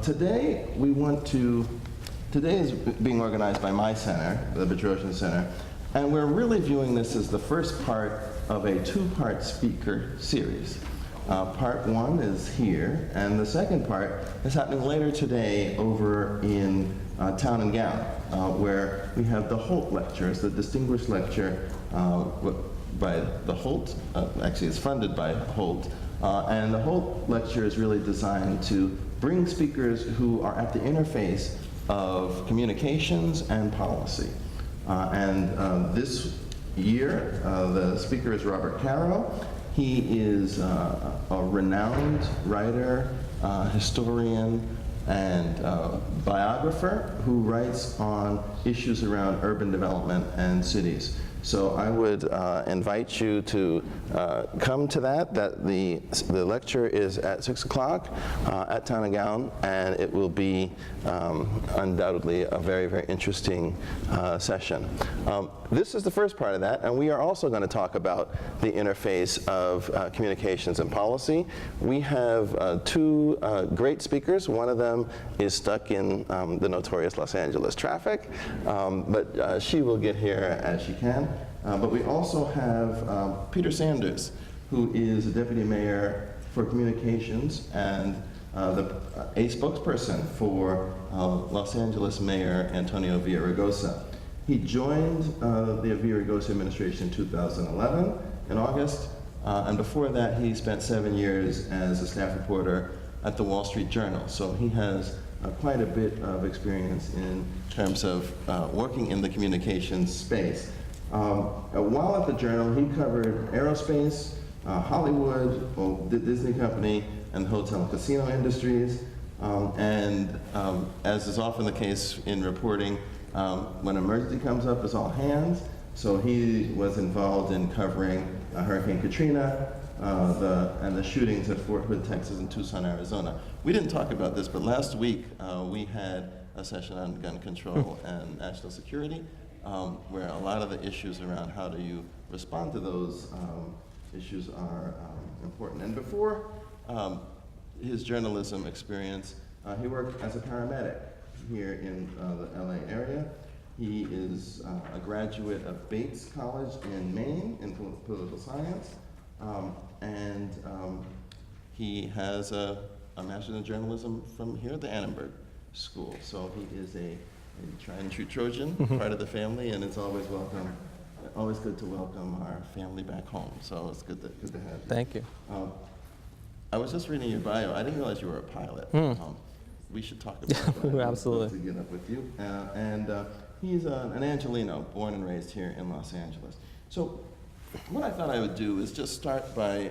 Today is being organized by my center, the Bedrosian Center, and we're really viewing this as the first part of a two-part speaker series. Part one is here, and the second part is happening later today over in Town and Gown, where we have the Holt lectures, the distinguished lecture by the Holt, actually it's funded by Holt, and the Holt lecture is really designed to bring speakers who are at the interface of communications and policy. This year, the speaker is Robert Caro. He is a renowned writer, historian, and biographer who writes on issues around urban development and cities. So I would invite you to come to that. The lecture is at 6 o'clock at Town and Gown, and it will be undoubtedly a very, very interesting session. This is the first part of that, and we are also going to talk about the interface of communications and policy. We have two great speakers. One of them is stuck in the notorious Los Angeles traffic, but she will get here as she can. But we also have Peter Sanders, who is the Deputy Mayor for Communications and a spokesperson for Los Angeles Mayor Antonio Villaraigosa. He joined the Villaraigosa administration in 2011 in August, and before that he spent 7 years as a staff reporter at the Wall Street Journal. So he has quite a bit of experience in terms of working in the communications space. While at the Journal, he covered aerospace, Hollywood, the Disney company, and the hotel and casino industries. As is often the case in reporting, when emergency comes up, it's all hands. So he was involved in covering Hurricane Katrina and the shootings at Fort Hood, Texas, and Tucson, Arizona. We didn't talk about this, but last week we had a session on gun control and national security, where a lot of the issues around how do you respond to those issues are important. And before his journalism experience, he worked as a paramedic here in the LA area. He is a graduate of Bates College in Maine in political science, and he has a master's in journalism from here at the Annenberg School. So he is a tried and true Trojan, part of the family, and it's always welcome. Always good to welcome our family back home. So it's good to have you. Thank you. I was just reading your bio. I didn't realize you were a pilot. We should talk about that. Absolutely. To get up with you. He's an Angelino, born and raised here in Los Angeles. So what I thought I would do is just start by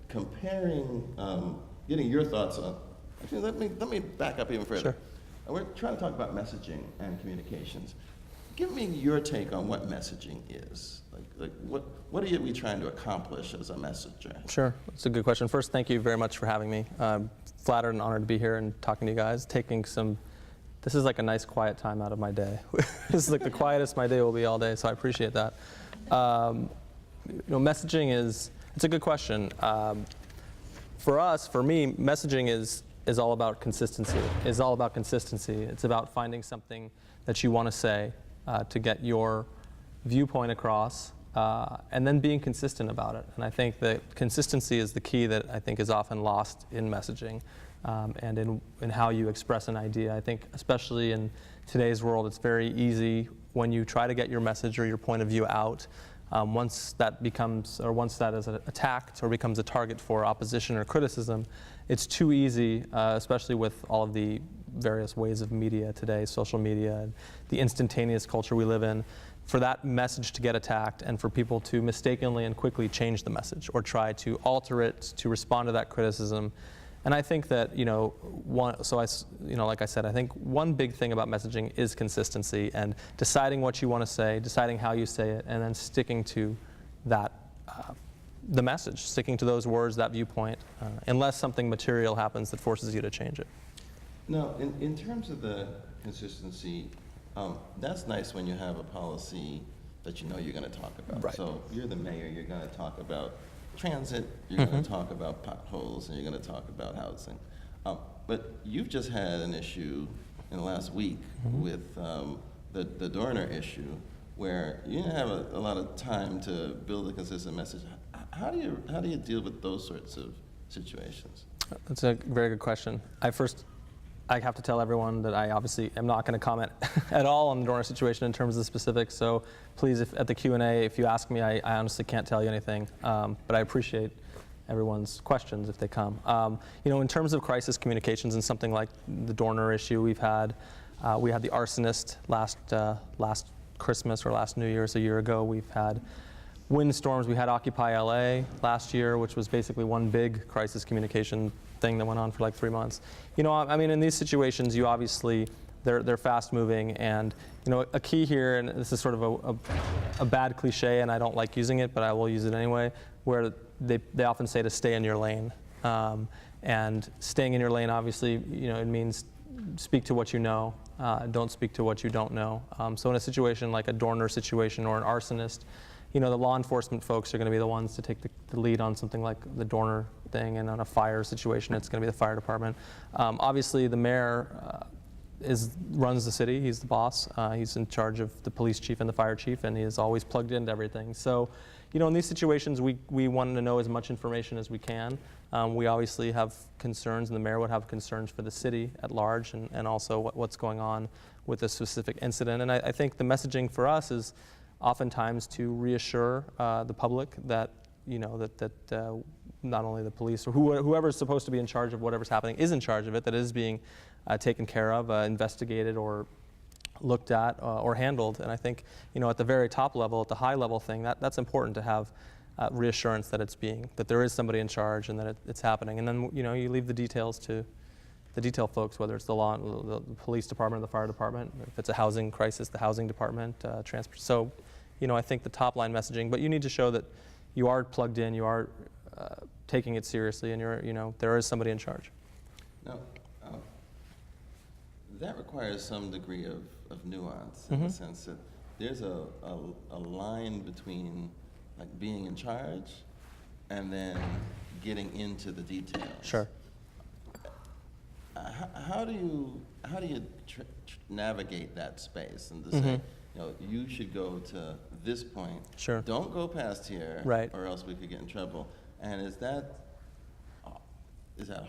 comparing, getting your thoughts on. Actually, let me back up even further. Sure. We're trying to talk about messaging and communications. Give me your take on what messaging is. Like what are we trying to accomplish as a messenger? Sure, that's a good question. First, thank you very much for having me. Flattered and honored to be here and talking to you guys. This is like a nice quiet time out of my day. This is like the quietest my day will be all day, so I appreciate that. Messaging it's a good question. For me, messaging is all about consistency. It's about finding something that you want to say to get your viewpoint across, and then being consistent about it. And I think that consistency is the key that I think is often lost in messaging, and in how you express an idea. I think especially in today's world, it's very easy when you try to get your message or your point of view out. Once that is attacked or becomes a target for opposition or criticism, it's too easy, especially with all of the various ways of media today, social media, and the instantaneous culture we live in, for that message to get attacked and for people to mistakenly and quickly change the message or try to alter it to respond to that criticism. And I think that, like I said, I think one big thing about messaging is consistency and deciding what you want to say, deciding how you say it, and then sticking to that, the message, sticking to those words, that viewpoint, unless something material happens that forces you to change it. Now, in terms of the consistency, that's nice when you have a policy that you know you're going to talk about. Right. So you're the mayor, you're going to talk about transit, you're going to talk about potholes, and you're going to talk about housing. But you've just had an issue in the last week with the Dorner issue, where you didn't have a lot of time to build a consistent message. How do you deal with those sorts of situations? That's a very good question. I have to tell everyone that I obviously am not going to comment at all on the Dorner situation in terms of the specifics. So please, at the Q&A, if you ask me, I honestly can't tell you anything. But I appreciate everyone's questions if they come. In terms of crisis communications and something like the Dorner issue we had the arsonist last Christmas or last New Year's a year ago. We've had windstorms. We had Occupy LA last year, which was basically one big crisis communication thing that went on for like 3 months. In these situations, you obviously, they're fast moving, and a key here, and this is sort of a bad cliche, and I don't like using it, but I will use it anyway, where they often say to stay in your lane. And staying in your lane, obviously, it means speak to what you know, don't speak to what you don't know. So in a situation like a Dorner situation or an arsonist, the law enforcement folks are going to be the ones to take the lead on something like the Dorner thing, and on a fire situation, it's going to be the fire department. Obviously, the mayor runs the city. He's the boss. He's in charge of the police chief and the fire chief, and he is always plugged into everything. So, in these situations, we want to know as much information as we can. We obviously have concerns, and the mayor would have concerns for the city at large, and also what's going on with a specific incident. And I think the messaging for us is oftentimes to reassure the public that not only the police or whoever's supposed to be in charge of whatever's happening is in charge of it, that it is being taken care of, investigated, or looked at or handled. And I think at the very top level, at the high level thing, that's important to have reassurance that there is somebody in charge and that it's happening. And then you leave the details to the detail folks, whether it's the police department or the fire department. If it's a housing crisis, the housing department, transport. So I think the top line messaging, but you need to show that you are plugged in, you are taking it seriously, and there is somebody in charge. Now, that requires some degree of nuance in the sense that there's a line between like being in charge and then getting into the details. Sure. How do you navigate that space and to say, you should go to this point. Sure. Don't go past here, right, or else we could get in trouble. And is that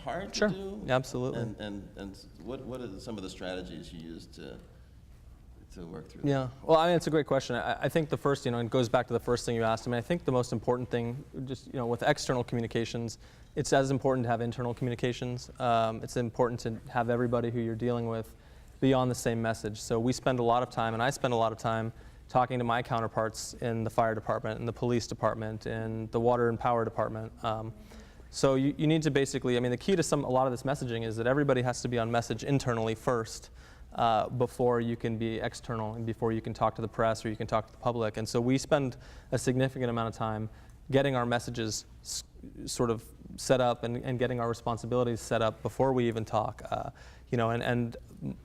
hard Sure. to do? Absolutely. And what are some of the strategies you use to work through that? Yeah. Well, it's a great question. I think the first, it goes back to the first thing you asked. I think the most important thing, just with external communications, it's as important to have internal communications. It's important to have everybody who you're dealing with be on the same message. So we spend a lot of time, and I spend a lot of time, talking to my counterparts in the fire department, in the police department, in the water and power department. So you need to basically, the key to a lot of this messaging is that everybody has to be on message internally first before you can be external and before you can talk to the press or you can talk to the public. And so we spend a significant amount of time getting our messages sort of set up and getting our responsibilities set up before we even talk. And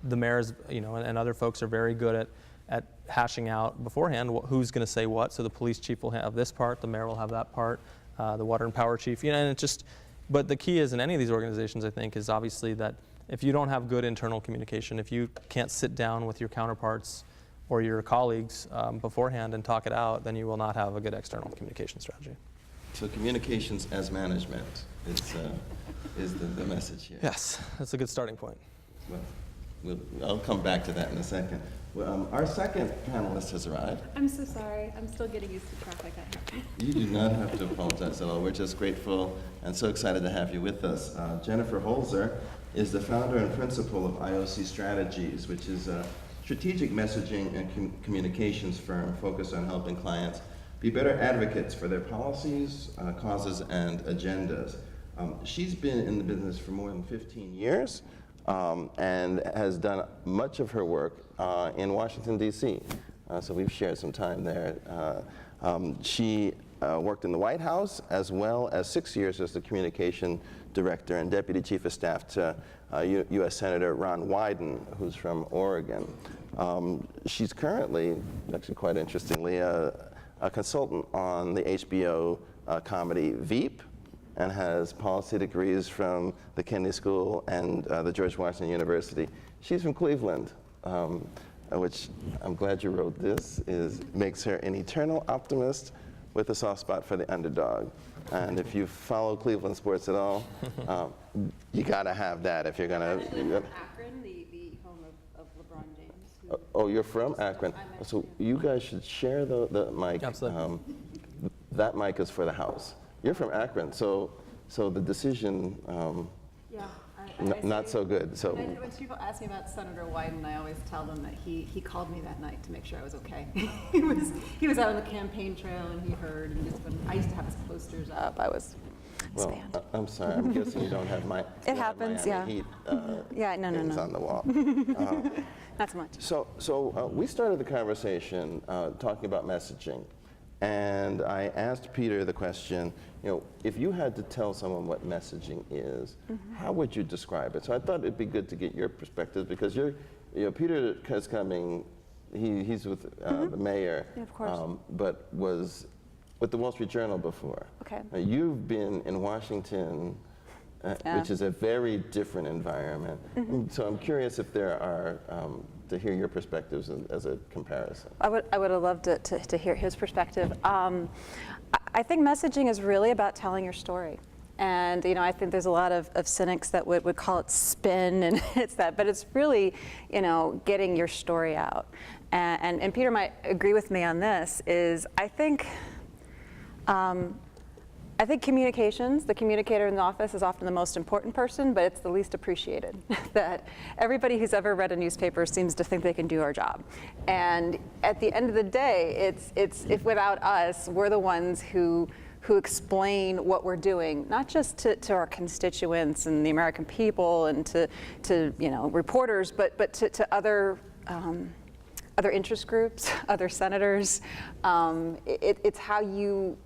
the mayors, and other folks are very good at hashing out beforehand who's going to say what. So the police chief will have this part, the mayor will have that part, the water and power chief, and it's just, but the key is in any of these organizations, I think, is obviously that if you don't have good internal communication, if you can't sit down with your counterparts or your colleagues beforehand and talk it out, then you will not have a good external communication strategy. So communications as management is the message here. Yes, that's a good starting point. Well, I'll come back to that in a second. Well, our second panelist has arrived. I'm so sorry. I'm still getting used to traffic. You do not have to apologize at all. We're just grateful and so excited to have you with us. Jennifer Holzer is the founder and principal of IOC Strategies, which is a strategic messaging and communications firm focused on helping clients be better advocates for their policies, causes, and agendas. She's been in the business for more than 15 years. And has done much of her work in Washington, D.C. So we've shared some time there. She worked in the White House as well as 6 years as the communication director and deputy chief of staff to U.S. Senator Ron Wyden, who's from Oregon. She's currently, actually quite interestingly, a consultant on the HBO comedy VEEP, and has policy degrees from the Kennedy School and the George Washington University. She's from Cleveland, which I'm glad you wrote this, makes her an eternal optimist with a soft spot for the underdog. And if you follow Cleveland sports at all, you gotta have that if you're gonna. I'm actually from Akron, the home of LeBron James. Oh, you're from Akron. So you guys should share the mic. Absolutely. That mic is for the house. You're from Akron, so the decision, Yeah. not so good. So When people ask me about Senator Wyden, I always tell them that he called me that night to make sure I was okay. he was out on the campaign trail and he heard, and I used to have his posters up. I was well, I'm sorry. I'm guessing you don't have my. It happens, Miami yeah. Heat, Yeah, no. on the wall. Not so much. So we started the conversation talking about messaging, and I asked Peter the question, if you had to tell someone what messaging is, how would you describe it? So I thought it'd be good to get your perspective, because Peter is coming, he's with the mayor, Yeah, of course. but was with the Wall Street Journal before. Okay. You've been in Washington, Yeah. which is a very different environment. So I'm curious if there are, to hear your perspectives as a comparison. I would have loved to hear his perspective. I think messaging is really about telling your story. And I think there's a lot of cynics that would call it spin, and it's that, but it's really, getting your story out. And Peter might agree with me on this, is I think communications, the communicator in the office is often the most important person, but it's the least appreciated. That everybody who's ever read a newspaper seems to think they can do our job. And at the end of the day, it's if without us, we're the ones who explain what we're doing, not just to our constituents and the American people and to reporters, but to other interest groups, other senators. It's how you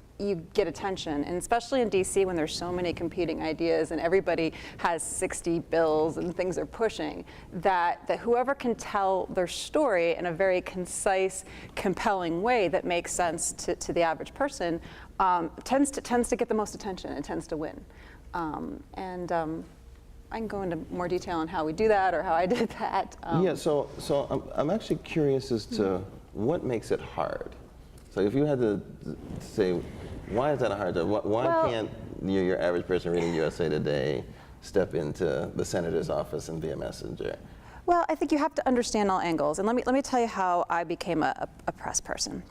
get attention, and especially in DC when there's so many competing ideas and everybody has 60 bills and things they're pushing, that whoever can tell their story in a very concise, compelling way that makes sense to the average person tends to get the most attention and tends to win. I can go into more detail on how we do that or how I did that. Yeah, so I'm actually curious as to what makes it hard. So if you had to say, why is that a hard job? Why can't your average person reading USA Today step into the senator's office and be a messenger? Well, I think you have to understand all angles. And let me tell you how I became a press person.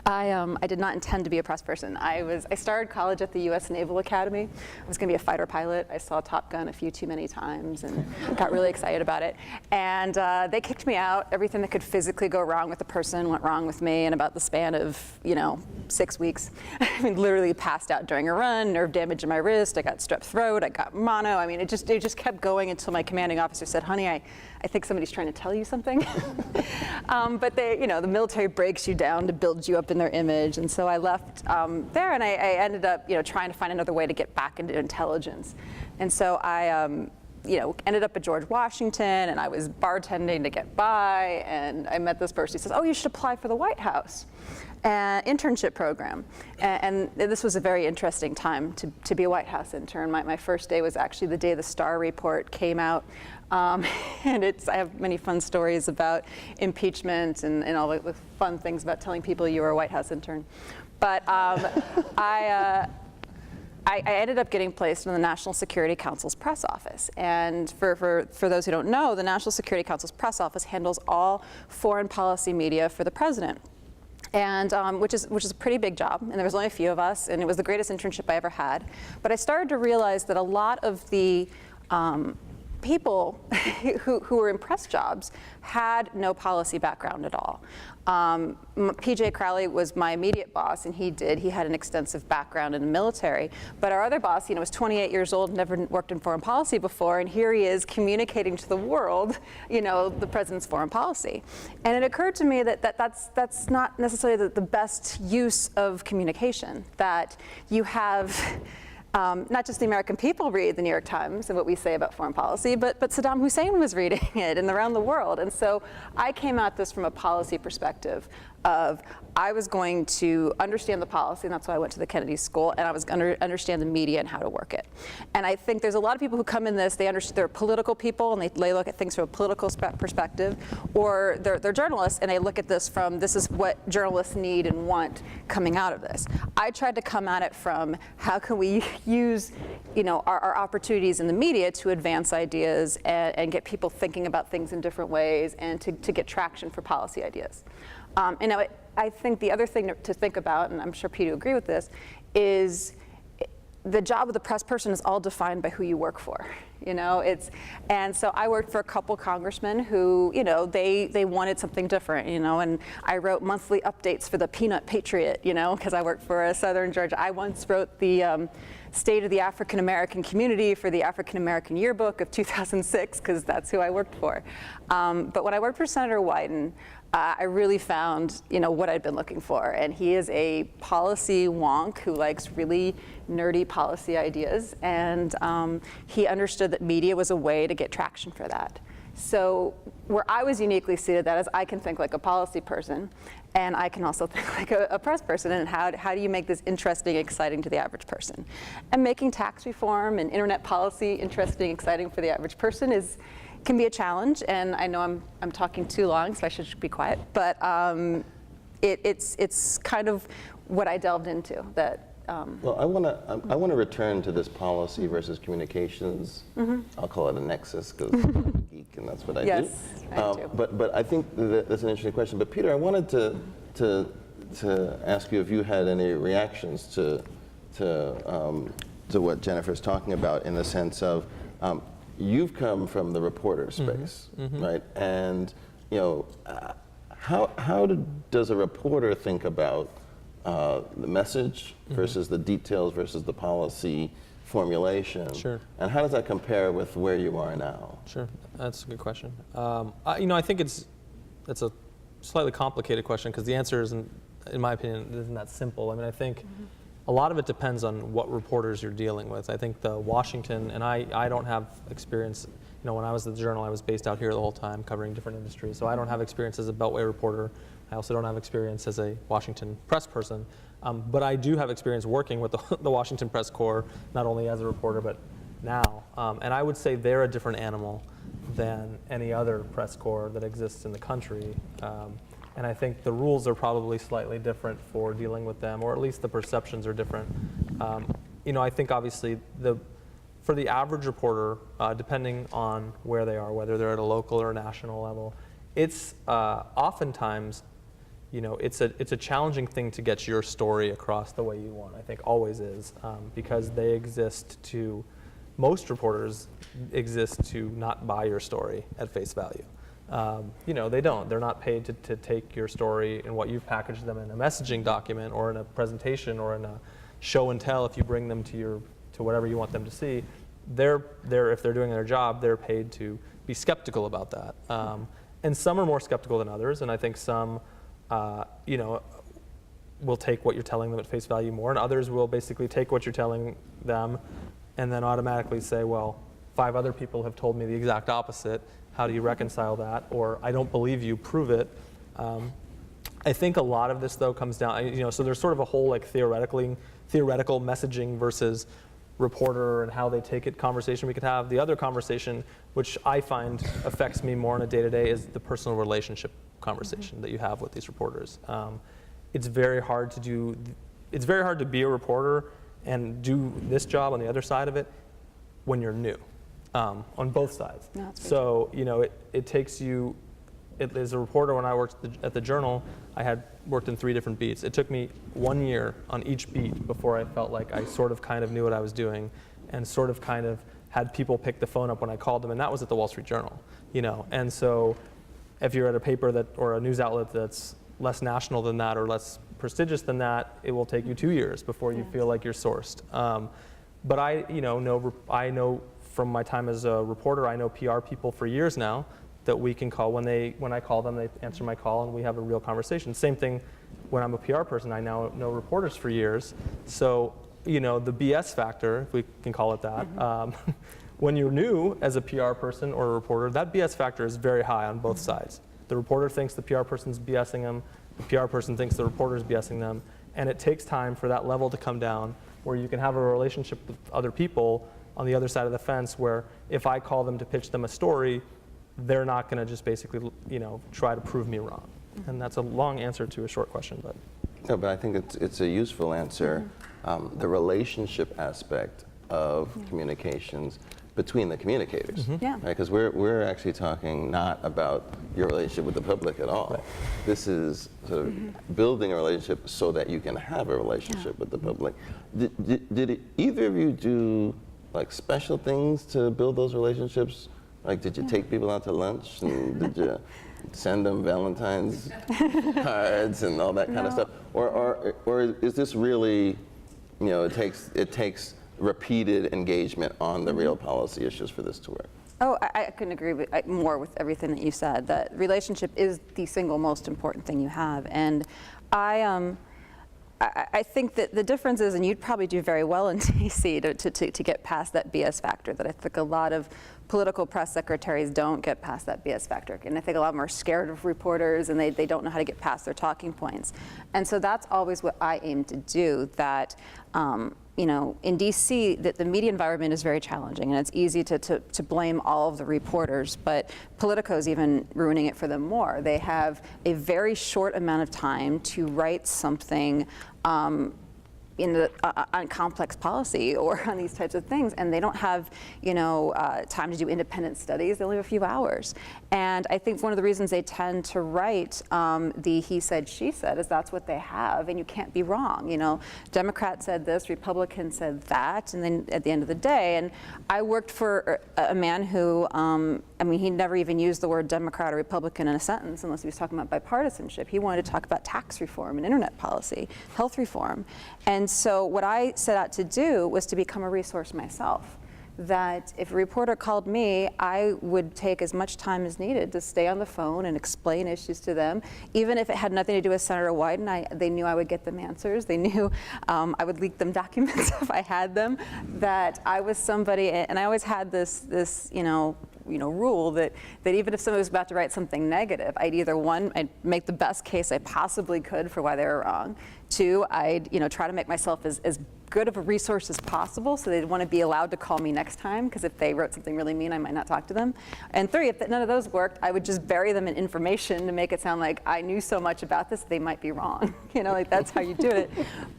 I did not intend to be a press person. I started college at the U.S. Naval Academy. I was going to be a fighter pilot. I saw Top Gun a few too many times and got really excited about it. And they kicked me out. Everything that could physically go wrong with the person went wrong with me in about the span of 6 weeks. I mean, literally passed out during a run, nerve damage in my wrist. I got strep throat. I got mono. I mean, it just kept going until my commanding officer said, "Honey, I think somebody's trying to tell you something." But the military breaks you down to build you up in their image, and so I left there, and I ended up, trying to find another way to get back into intelligence, and so I, ended up at George Washington, and I was bartending to get by, and I met this person. He says, "Oh, you should apply for the White House internship program," and this was a very interesting time to be a White House intern. My first day was actually the day the Starr report came out. And I have many fun stories about impeachment and all the fun things about telling people you were a White House intern. But I ended up getting placed in the National Security Council's press office. And for those who don't know, the National Security Council's press office handles all foreign policy media for the president. And which is a pretty big job, and there was only a few of us, and it was the greatest internship I ever had. But I started to realize that a lot of the people who were in press jobs had no policy background at all. PJ Crowley was my immediate boss, and he had an extensive background in the military. But our other boss, was 28 years old, never worked in foreign policy before, and here he is communicating to the world, the president's foreign policy. And it occurred to me that's not necessarily the best use of communication, that you have not just the American people read the New York Times and what we say about foreign policy, but Saddam Hussein was reading it and around the world. And so I came at this from a policy perspective of I was going to understand the policy, and that's why I went to the Kennedy School, and I was going to understand the media and how to work it. And I think there's a lot of people who come in this, they're political people, and they look at things from a political perspective, or they're journalists, and they look at this from, this is what journalists need and want coming out of this. I tried to come at it from, how can we use, our opportunities in the media to advance ideas and get people thinking about things in different ways, and to get traction for policy ideas. I think the other thing to think about, and I'm sure Pete will agree with this, is the job of the press person is all defined by who you work for. And so I worked for a couple congressmen who, they wanted something different, and I wrote monthly updates for the Peanut Patriot, because I worked for a Southern Georgia. I once wrote the State of the African American Community for the African American Yearbook of 2006, because that's who I worked for. But when I worked for Senator Wyden, I really found, what I'd been looking for. And he is a policy wonk who likes really nerdy policy ideas. And he understood that media was a way to get traction for that. So where I was uniquely suited that is I can think like a policy person, and I can also think like a press person. And how do you make this interesting, exciting to the average person? And making tax reform and internet policy interesting, exciting for the average person can be a challenge, and I know I'm talking too long, so I should be quiet. But it's kind of what I delved into. That. Well, I want to return to this policy versus communications. I'll call it a nexus because I'm a geek, and that's what I do. Yes, I do. But I think that's an interesting question. But Peter, I wanted to ask you if you had any reactions to what Jennifer's talking about, in the sense of. You've come from the reporter space, right? And how does a reporter think about the message versus the details versus the policy formulation? Sure. And how does that compare with where you are now? Sure, that's a good question. I think it's a slightly complicated question, because the answer isn't, in my opinion, isn't that simple. I mean, I think. A lot of it depends on what reporters you're dealing with. I think the Washington, and I don't have experience, when I was at the Journal, I was based out here the whole time covering different industries. So I don't have experience as a Beltway reporter. I also don't have experience as a Washington press person. But I do have experience working with the Washington Press Corps, not only as a reporter, but now. And I would say they're a different animal than any other press corps that exists in the country. And I think the rules are probably slightly different for dealing with them, or at least the perceptions are different. I think obviously for the average reporter, depending on where they are, whether they're at a local or a national level, it's oftentimes, it's a challenging thing to get your story across the way you want. I think always is, because most reporters exist to not buy your story at face value. They don't. They're not paid to take your story and what you've packaged them in a messaging document or in a presentation or in a show and tell. If you bring them to whatever you want them to see, if they're doing their job, they're paid to be skeptical about that. And some are more skeptical than others, and I think some, will take what you're telling them at face value more, and others will basically take what you're telling them and then automatically say, well, 5 other people have told me the exact opposite. How do you reconcile that? Or I don't believe you, prove it. I think a lot of this though comes down, so there's sort of a whole theoretical messaging versus reporter and how they take it conversation we could have. The other conversation, which I find affects me more on a day-to-day, is the personal relationship conversation that you have with these reporters. It's very hard to be a reporter and do this job on the other side of it when you're new. On both sides. No, so, it takes you, as a reporter, when I worked at the Journal, I had worked in 3 different beats. It took me 1 year on each beat before I felt like I sort of kind of knew what I was doing and sort of kind of had people pick the phone up when I called them, and that was at the Wall Street Journal, And so if you're at a paper or a news outlet that's less national than that or less prestigious than that, it will take you 2 years before you feel like you're sourced. But I know from my time as a reporter, I know PR people for years now that we can call. When I call them, they answer my call and we have a real conversation. Same thing when I'm a PR person. I now know reporters for years. So, the BS factor, if we can call it that, when you're new as a PR person or a reporter, that BS factor is very high on both sides. The reporter thinks the PR person's BSing them. the PR person thinks the reporter's BSing them, and it takes time for that level to come down where you can have a relationship with other people on the other side of the fence where if I call them to pitch them a story, they're not going to just basically, try to prove me wrong. And that's a long answer to a short question, but. No, but I think it's a useful answer. The relationship aspect of communications between the communicators, Yeah. Because we're actually talking not about your relationship with the public at all. Right. This is sort of building a relationship so that you can have a relationship with the public. Did either of you do like special things to build those relationships? Like, did you take people out to lunch, and did you send them Valentine's cards and all that kind of stuff? Or is this really, it takes repeated engagement on the real policy issues for this to work? Oh, I couldn't agree more with everything that you said. That relationship is the single most important thing you have, and I think that the difference is, and you'd probably do very well in DC to get past that BS factor, that I think a lot of political press secretaries don't get past that BS factor. And I think a lot of them are scared of reporters and they don't know how to get past their talking points. And so that's always what I aim to do, that in DC, the media environment is very challenging, and it's easy to blame all of the reporters, but Politico's even ruining it for them more. They have a very short amount of time to write something on complex policy or on these types of things, and they don't have time to do independent studies. They only have a few hours, and I think one of the reasons they tend to write the he said she said is that's what they have, and you can't be wrong. Democrat said this, Republican said that, and then at the end of the day, and I worked for a man who he never even used the word Democrat or Republican in a sentence unless he was talking about bipartisanship. He wanted to talk about tax reform and internet policy, health reform. And so what I set out to do was to become a resource myself. That if a reporter called me, I would take as much time as needed to stay on the phone and explain issues to them. Even if it had nothing to do with Senator Wyden, they knew I would get them answers. They knew I would leak them documents if I had them. That I was somebody, and I always had this rule that even if somebody was about to write something negative, I'd make the best case I possibly could for why they were wrong. Two, I'd try to make myself as good of a resource as possible so they'd want to be allowed to call me next time, because if they wrote something really mean, I might not talk to them. And three, if none of those worked, I would just bury them in information to make it sound like I knew so much about this they might be wrong. That's how you do it.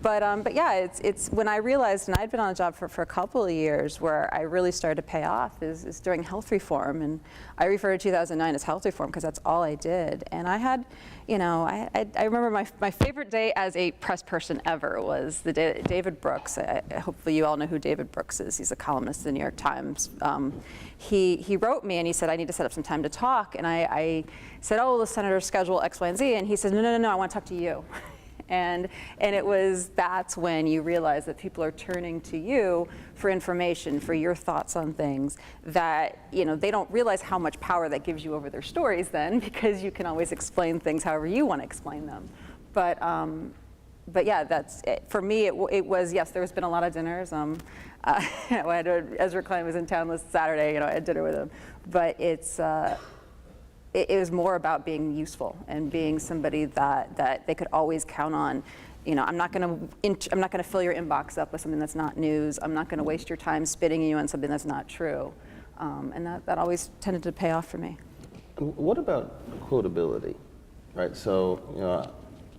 But yeah, it's when I realized, and I'd been on the job for a couple of years, where I really started to pay off is during health reform. And I refer to 2009 as health reform because that's all I did. And I had, I remember my favorite day as a press person ever was the day that David Brooks, hopefully you all know who David Brooks is. He's a columnist in the New York Times. He wrote me and he said, I need to set up some time to talk. And I said, oh, the senator's schedule X, Y, and Z. And he said, no, I want to talk to you. And that's when you realize that people are turning to you for information, for your thoughts on things that, they don't realize how much power that gives you over their stories then, because you can always explain things however you want to explain them. But yeah, that's it. For me. It was, yes, there has been a lot of dinners. Ezra Klein was in town this Saturday. I had dinner with him. But it was more about being useful and being somebody that they could always count on. I'm not going to fill your inbox up with something that's not news. I'm not going to waste your time spitting you on something that's not true. And that always tended to pay off for me. What about quotability, right? So,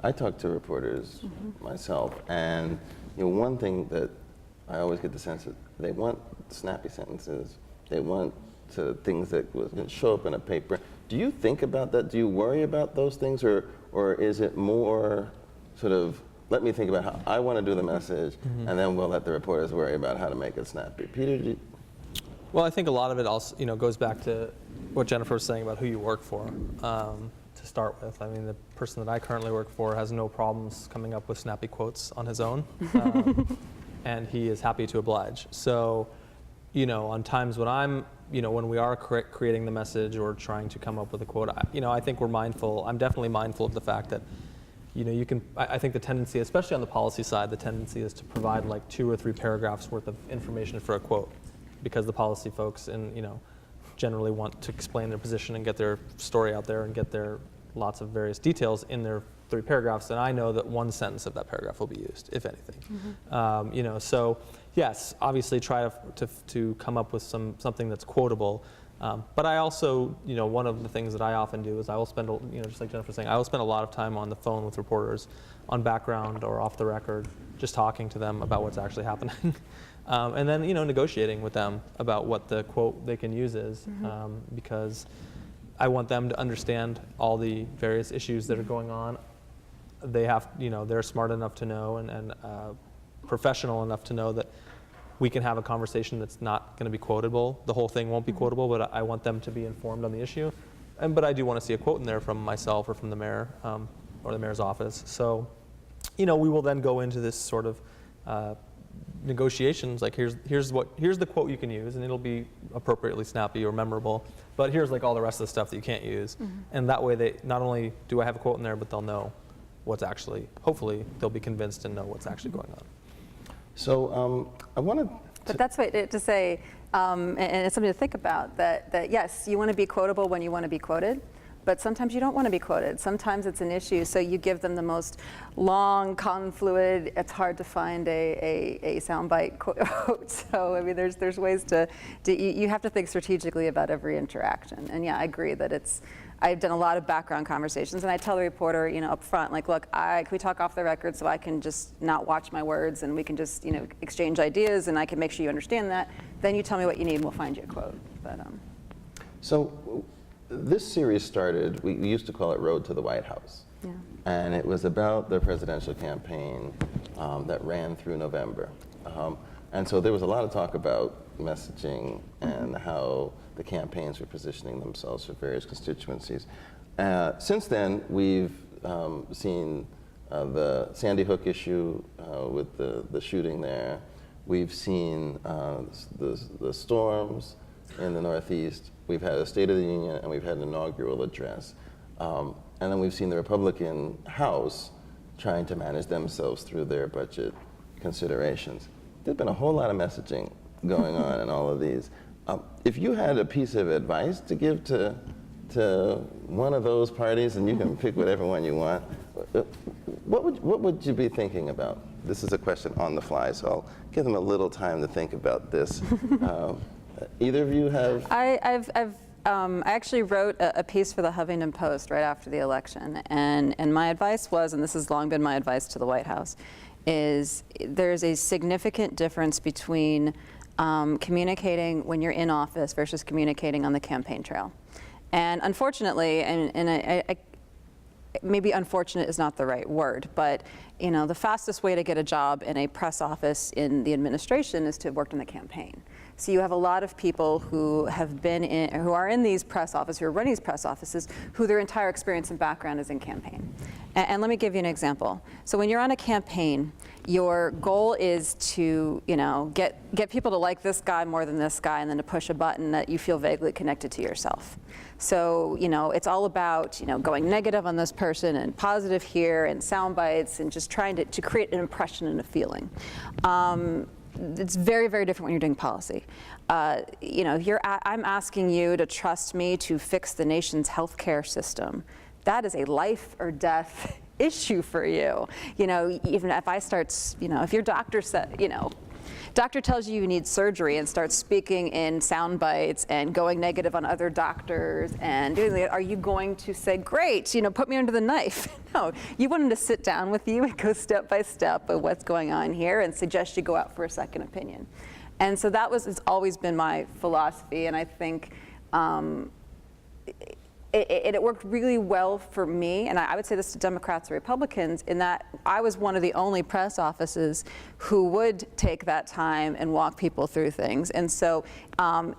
I talk to reporters myself, and one thing that I always get the sense that they want snappy sentences. They want things that will show up in a paper. Do you think about that? Do you worry about those things, or is it more sort of, let me think about how I want to do the message, and then we'll let the reporters worry about how to make it snappy? Peter? Well, I think a lot of it also, goes back to what Jennifer was saying about who you work for. To start with, I mean, the person that I currently work for has no problems coming up with snappy quotes on his own, and he is happy to oblige. So, on times when I'm, when we are creating the message or trying to come up with a quote, I think we're mindful. I'm definitely mindful of the fact that, I think the tendency, especially on the policy side, the tendency is to provide like 2 or 3 paragraphs worth of information for a quote, because the policy folks generally want to explain their position and get their story out there and get their lots of various details in their 3 paragraphs, and I know that 1 sentence of that paragraph will be used, if anything. You know, so yes, obviously try to come up with something that's quotable. But I also, you know, one of the things that I often do is I will spend, you know, just like Jennifer was saying, I will spend a lot of time on the phone with reporters on background or off the record, just talking to them about what's actually happening. And then, you know, negotiating with them about what the quote they can use is, because I want them to understand all the various issues that are going on. They have, you know, they're smart enough to know and professional enough to know that we can have a conversation that's not going to be quotable. The whole thing won't be quotable, but I want them to be informed on the issue. But I do want to see a quote in there from myself or from the mayor or the mayor's office. So, you know, we will then go into this sort of negotiations. Like here's the quote you can use, and it'll be appropriately snappy or memorable. But here's like all the rest of the stuff that you can't use. And that way, they not only do I have a quote in there, but they'll know what's actually. Hopefully, they'll be convinced and know what's actually going on. So I want But that's what to say, and it's something to think about, that yes, you want to be quotable when you want to be quoted, but sometimes you don't want to be quoted. Sometimes it's an issue, so you give them the most long, confluent, it's hard to find a soundbite quote. So I mean, there's ways to you have to think strategically about every interaction. And yeah, I agree that I've done a lot of background conversations, and I tell the reporter, you know, up front, like, look, can we talk off the record so I can just not watch my words, and we can just, you know, exchange ideas, and I can make sure you understand that. Then you tell me what you need, and we'll find you a quote. But So this series started, we used to call it Road to the White House. Yeah. And it was about the presidential campaign that ran through November. And so there was a lot of talk about messaging and how the campaigns were positioning themselves for various constituencies. Since then, we've seen the Sandy Hook issue with the shooting there. We've seen the storms in the Northeast. We've had a State of the Union, and we've had an inaugural address. And then we've seen the Republican House trying to manage themselves through their budget considerations. There's been a whole lot of messaging going on in all of these. If you had a piece of advice to give to one of those parties, and you can pick whatever one you want, what would you be thinking about? This is a question on the fly, so I'll give them a little time to think about this. Either of you have? I actually wrote a piece for the Huffington Post right after the election, and my advice was, and this has long been my advice to the White House, is there's a significant difference between communicating when you're in office versus communicating on the campaign trail. And unfortunately, and maybe unfortunate is not the right word, but you know, the fastest way to get a job in a press office in the administration is to have worked in the campaign. So you have a lot of people who who are in these press offices, who are running these press offices, who their entire experience and background is in campaign. And let me give you an example. So when you're on a campaign, your goal is to, you know, get people to like this guy more than this guy, and then to push a button that you feel vaguely connected to yourself. So, you know, it's all about, you know, going negative on this person and positive here and sound bites and just trying to create an impression and a feeling. It's very, very different when you're doing policy. You know, I'm asking you to trust me to fix the nation's healthcare system. That is a life or death issue for you. You know, even if I start, you know, if your doctor said, you know, doctor tells you need surgery and starts speaking in sound bites and going negative on other doctors and doing that, are you going to say, great, you know, put me under the knife? No, you want him to sit down with you and go step by step of what's going on here and suggest you go out for a second opinion. And so it's always been my philosophy, and I think it worked really well for me, and I would say this to Democrats and Republicans, in that I was one of the only press offices who would take that time and walk people through things. And so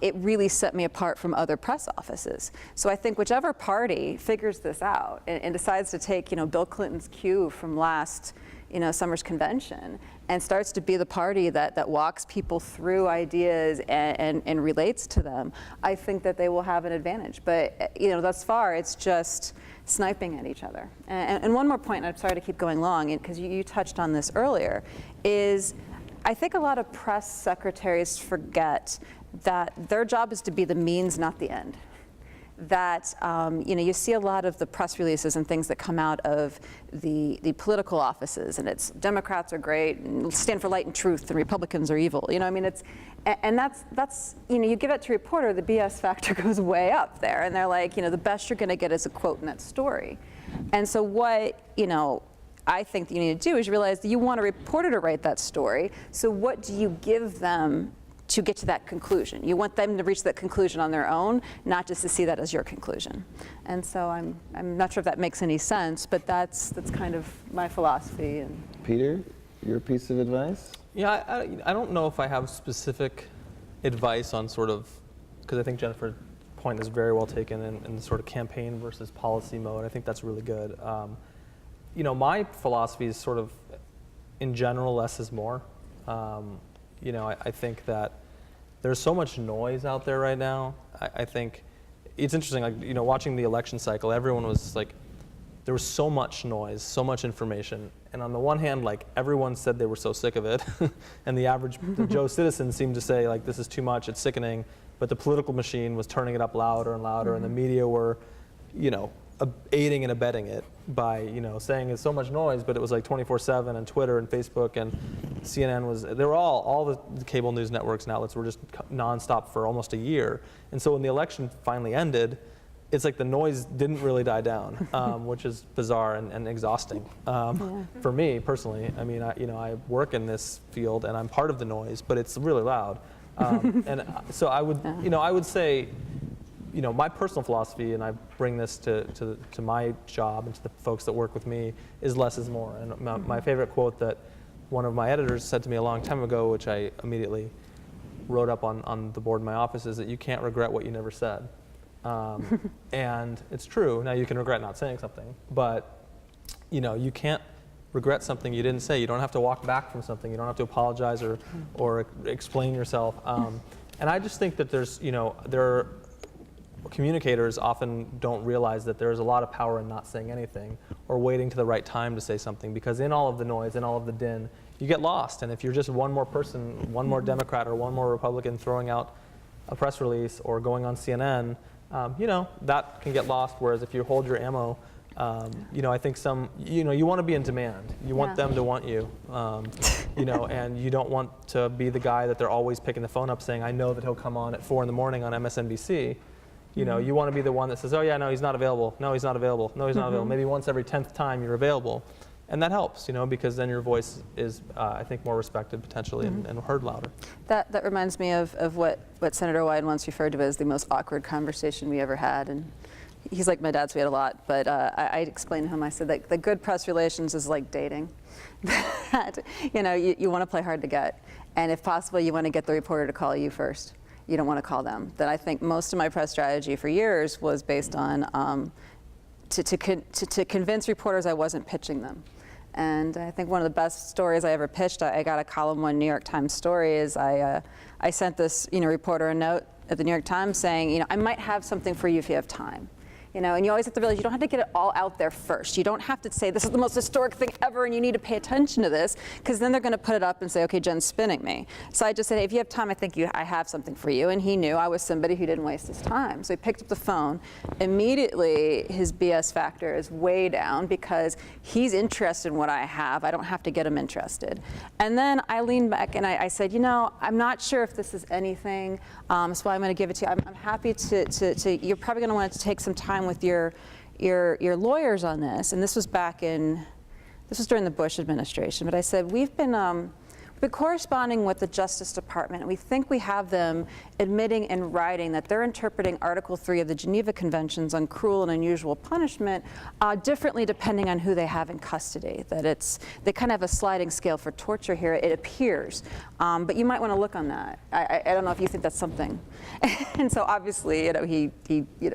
it really set me apart from other press offices. So I think whichever party figures this out and decides to take, you know, Bill Clinton's cue from last, you know, summer's convention and starts to be the party that walks people through ideas and relates to them, I think that they will have an advantage. But, you know, thus far, it's just sniping at each other. And one more point, and I'm sorry to keep going long, because you touched on this earlier, is I think a lot of press secretaries forget that their job is to be the means, not the end. that you see a lot of the press releases and things that come out of the political offices, and it's Democrats are great and stand for light and truth, and Republicans are evil. That's you give it to a reporter, the BS factor goes way up there, and they're like, the best you're going to get is a quote in that story. And so what I think that you need to do is you realize that you want a reporter to write that story. So what do you give them to get to that conclusion? You want them to reach that conclusion on their own, not just to see that as your conclusion. And so I'm not sure if that makes any sense, but that's kind of my philosophy. And Peter, your piece of advice? Yeah, I don't know if I have specific advice on sort of, because I think Jennifer's point is very well taken in the sort of campaign versus policy mode. I think that's really good. My philosophy is sort of, in general, less is more. I think that there's so much noise out there right now. I think it's interesting, watching the election cycle, everyone was like, there was so much noise, so much information. And on the one hand, everyone said they were so sick of it. And the Joe citizen seemed to say, this is too much, it's sickening. But the political machine was turning it up louder and louder, and the media were, aiding and abetting it by, saying it's so much noise, but it was 24/7, and Twitter and Facebook and CNN they were all the cable news networks and outlets were just nonstop for almost a year. And so when the election finally ended, it's the noise didn't really die down, which is bizarre and exhausting for me personally. I mean, I work in this field and I'm part of the noise, but it's really loud. And so I would say, my personal philosophy, and I bring this to my job and to the folks that work with me, is less is more. And my favorite quote that one of my editors said to me a long time ago, which I immediately wrote up on the board in my office, is that you can't regret what you never said. And it's true. Now you can regret not saying something, but you can't regret something you didn't say. You don't have to walk back from something. You don't have to apologize or explain yourself. And I just think that communicators often don't realize that there's a lot of power in not saying anything or waiting to the right time to say something, because in all of the noise, in all of the din, you get lost. And if you're just one more person, one more Democrat or one more Republican throwing out a press release or going on CNN, that can get lost. Whereas if you hold your ammo, I think you want to be in demand. You want them to want you, and you don't want to be the guy that they're always picking the phone up saying, I know that he'll come on at 4 a.m. on MSNBC. You want to be the one that says, oh yeah, no, he's not available. No, he's not available. No, he's not available. Maybe once every 10th time you're available. And that helps, because then your voice is, I think, more respected potentially and heard louder. That reminds me of what Senator Wyden once referred to as the most awkward conversation we ever had. And he's like my dad, so we had a lot. But I explained to him, I said that the good press relations is like dating. That, you want to play hard to get. And if possible, you want to get the reporter to call you first. You don't want to call them. That I think most of my press strategy for years was based on to convince reporters I wasn't pitching them. And I think one of the best stories I ever pitched, I got a column one New York Times story, is I sent this reporter a note at the New York Times saying, I might have something for you if you have time. And you always have to realize you don't have to get it all out there first. You don't have to say this is the most historic thing ever and you need to pay attention to this, because then they're going to put it up and say, okay, Jen's spinning me. So I just said, hey, if you have time, I think I have something for you. And he knew I was somebody who didn't waste his time. So he picked up the phone. Immediately, his BS factor is way down because he's interested in what I have. I don't have to get him interested. And then I leaned back and I said, I'm not sure if this is anything, so I'm going to give it to you. I'm happy to you're probably going to want to take some time with your lawyers on this. And this was during the Bush administration, but I said, we've been corresponding with the Justice Department, and we think we have them admitting in writing that they're interpreting Article 3 of the Geneva Conventions on cruel and unusual punishment differently depending on who they have in custody. That they kind of have a sliding scale for torture here, it appears. But you might want to look on that. I don't know if you think that's something. And so obviously, he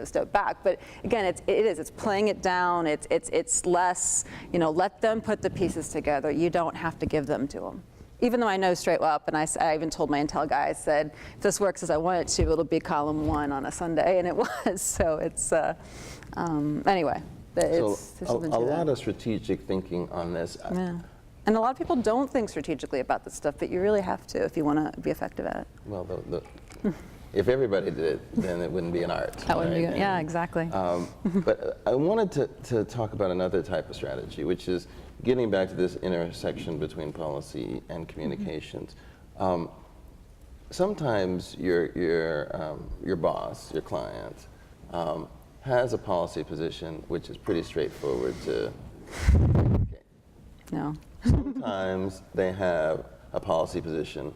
stepped back. But again, it's playing it down. It's less, let them put the pieces together. You don't have to give them to them. Even though I know straight up, and I even told my intel guy, I said, if this works as I want it to, it'll be column 1 on a Sunday, and it was. So it's, anyway. So a lot of strategic thinking on this. Yeah. And a lot of people don't think strategically about this stuff, but you really have to if you want to be effective at it. Well, if everybody did it, then it wouldn't be an art. That wouldn't be good. Yeah, exactly. But I wanted to talk about another type of strategy, which is getting back to this intersection between policy and communications. Sometimes your boss, your client, has a policy position which is pretty straightforward to communicate. No. Sometimes they have a policy position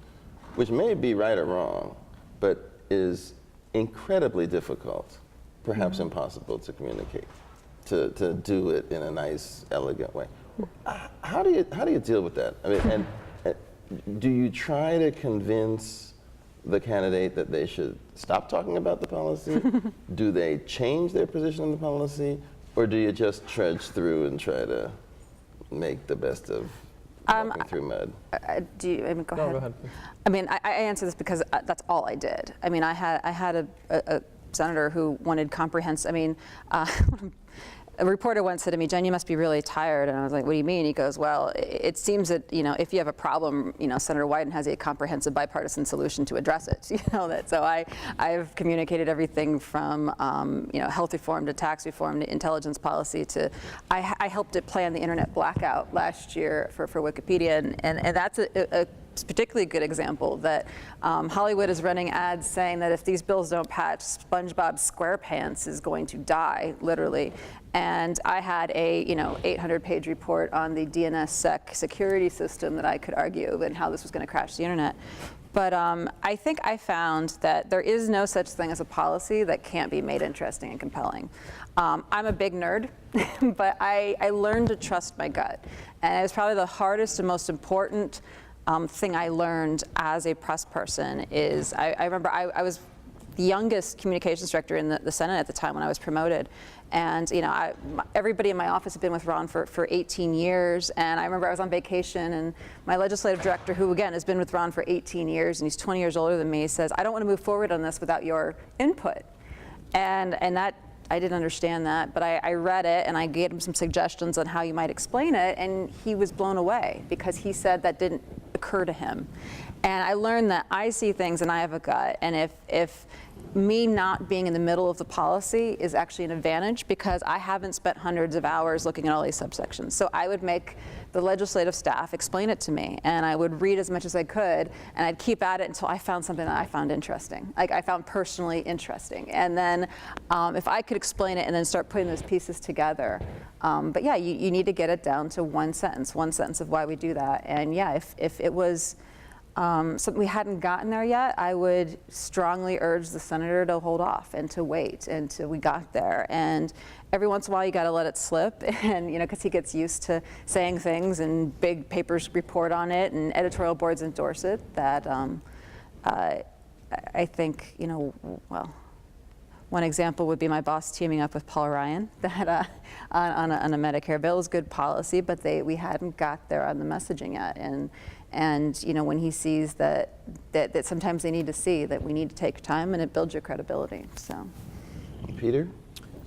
which may be right or wrong, but is incredibly difficult, perhaps impossible to communicate, to do it in a nice, elegant way. How do you deal with that? I mean, and do you try to convince the candidate that they should stop talking about the policy? Do they change their position on the policy? Or do you just trudge through and try to make the best of walking through mud? Go No, ahead. go ahead. I mean, I answer this because that's all I did. I mean, I had a senator who wanted comprehensive. I mean, a reporter once said to me, "Jen, you must be really tired." And I was like, "What do you mean?" He goes, "Well, it seems that if you have a problem, Senator Wyden has a comprehensive bipartisan solution to address it." So I've communicated everything from health reform to tax reform to intelligence policy to I helped it plan the internet blackout last year for Wikipedia, and that's a particularly good example that Hollywood is running ads saying that if these bills don't pass, SpongeBob SquarePants is going to die, literally. And I had a 800-page report on the DNSSEC security system that I could argue and how this was going to crash the internet. But I think I found that there is no such thing as a policy that can't be made interesting and compelling. I'm a big nerd, but I learned to trust my gut. And it was probably the hardest and most important thing I learned as a press person is I remember I was the youngest communications director in the Senate at the time when I was promoted. And everybody in my office had been with Ron for 18 years. And I remember I was on vacation and my legislative director, who again has been with Ron for 18 years and he's 20 years older than me, says, "I don't want to move forward on this without your input." And that I didn't understand that, but I read it and I gave him some suggestions on how you might explain it, and he was blown away because he said that didn't occur to him. And I learned that I see things and I have a gut, and if me not being in the middle of the policy is actually an advantage because I haven't spent hundreds of hours looking at all these subsections. So I would make the legislative staff explain it to me, and I would read as much as I could, and I'd keep at it until I found something that I found interesting, like I found personally interesting. And then if I could explain it and then start putting those pieces together. But yeah, you need to get it down to one sentence of why we do that. And yeah, if it was something we hadn't gotten there yet, I would strongly urge the senator to hold off and to wait until we got there. And every once in a while, you got to let it slip, and because he gets used to saying things, and big papers report on it, and editorial boards endorse it. That I think well. One example would be my boss teaming up with Paul Ryan that on a Medicare bill is good policy, but we hadn't got there on the messaging yet. And when he sees that sometimes they need to see that we need to take time, and it builds your credibility. So, Peter?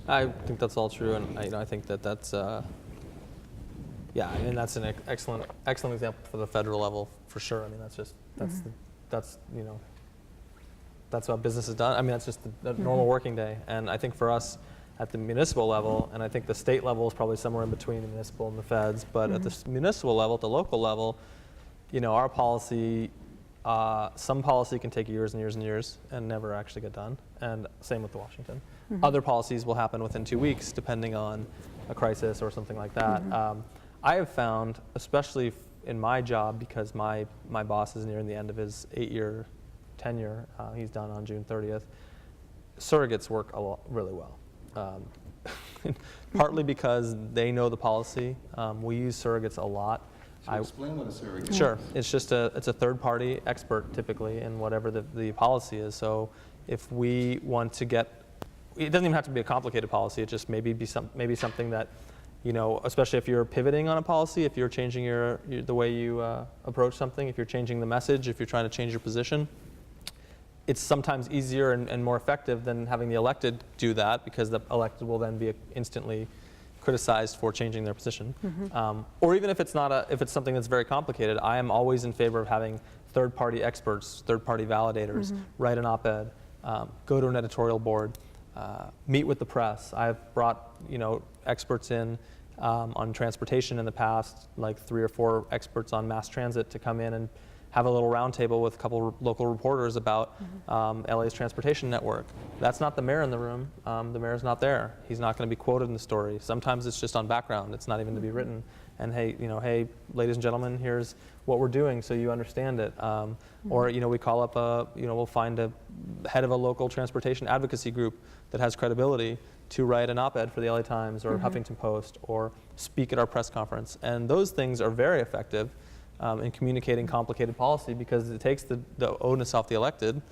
I think that's all true, and I think that's yeah, I mean that's an excellent example for the federal level for sure. I mean that's how business is done. I mean, that's just the normal working day. And I think for us at the municipal level, and I think the state level is probably somewhere in between the municipal and the feds, but at the municipal level, at the local level, our policy, some policy can take years and years and years and never actually get done. And same with Washington. Other policies will happen within 2 weeks, depending on a crisis or something like that. I have found, especially in my job, because my boss is nearing the end of his 8-year tenure, he's done on June 30th, surrogates work really well. Partly because they know the policy. We use surrogates a lot. So explain what a surrogate is. Sure, it's a third-party expert typically in whatever the policy is. So if we want to it doesn't even have to be a complicated policy. It just maybe something that, especially if you're pivoting on a policy, if you're changing the way you approach something, if you're changing the message, if you're trying to change your position. It's sometimes easier and more effective than having the elected do that, because the elected will then be instantly criticized for changing their position. Or even if it's something that's very complicated, I am always in favor of having third-party experts, third-party validators write an op-ed go to an editorial board, meet with the press. I've brought experts in on transportation in the past, like 3 or 4 experts on mass transit to come in and have a little roundtable with a couple local reporters about LA's transportation network. That's not the mayor in the room. The mayor's not there. He's not going to be quoted in the story. Sometimes it's just on background. It's not even to be written. And hey, hey, ladies and gentlemen, here's what we're doing so you understand it. Or we call up we'll find a head of a local transportation advocacy group that has credibility to write an op-ed for the LA Times or Huffington Post or speak at our press conference. And those things are very effective in communicating complicated policy because it takes the onus off the elected,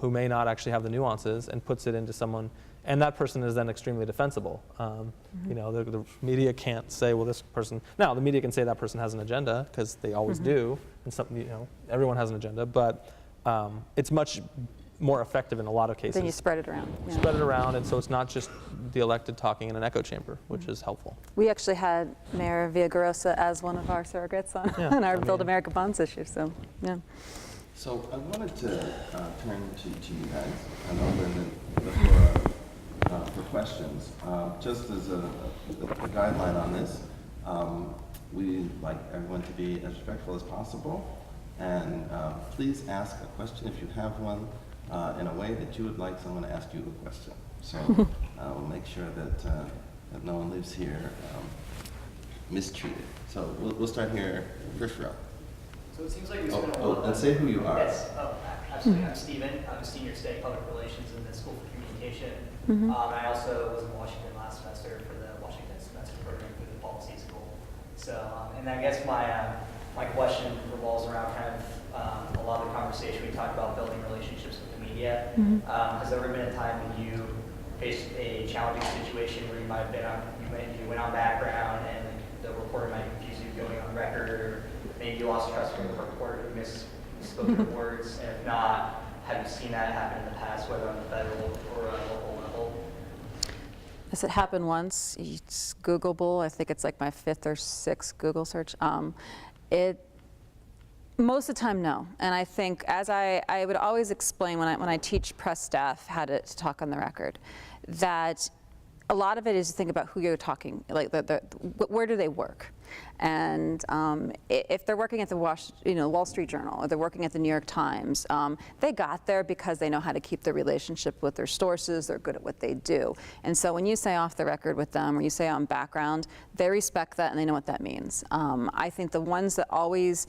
who may not actually have the nuances, and puts it into someone, and that person is then extremely defensible. The media can't say, well, this person. Now, the media can say that person has an agenda because they always do, and everyone has an agenda. But it's much more effective in a lot of cases. Then you spread it around. Yeah. Spread it around, and so it's not just the elected talking in an echo chamber, which is helpful. We actually had Mayor Villaraigosa as one of our surrogates on our Build America Bonds issue. So, yeah. So I wanted to turn to you guys and open the floor for questions. Just as a guideline on this, we like everyone to be as respectful as possible, and please ask a question if you have one in a way that you would like someone to ask you a question. So we'll make sure that no one leaves here mistreated. So we'll start here, first row. So it seems like we spent a lot of and say who you are. Yes, absolutely. I'm Steven. I'm a senior studying public relations in the School for Communication. I also was in Washington last semester for the Washington semester program through the Policy School. So, and I guess my question revolves around kind of a lot of the conversation we talked about building relationships with the media. Has there ever been a time when you faced a challenging situation where you might have been you went on background and the reporter might confuse you going on record, or maybe you lost trust from the reporter who misspoke your words? And if not, have you seen that happen in the past, whether on the federal or local level? Yes, it happened once. It's Googleable. I think it's like my 5th or 6th Google search. Most of the time, no. And I think, as I would always explain when I teach press staff how to talk on the record, that a lot of it is to think about who you're talking, like where do they work? And if they're working at the Wall Street Journal, or they're working at the New York Times, they got there because they know how to keep the relationship with their sources. They're good at what they do. And so when you say off the record with them, or you say on background, they respect that and they know what that means. I think the ones that always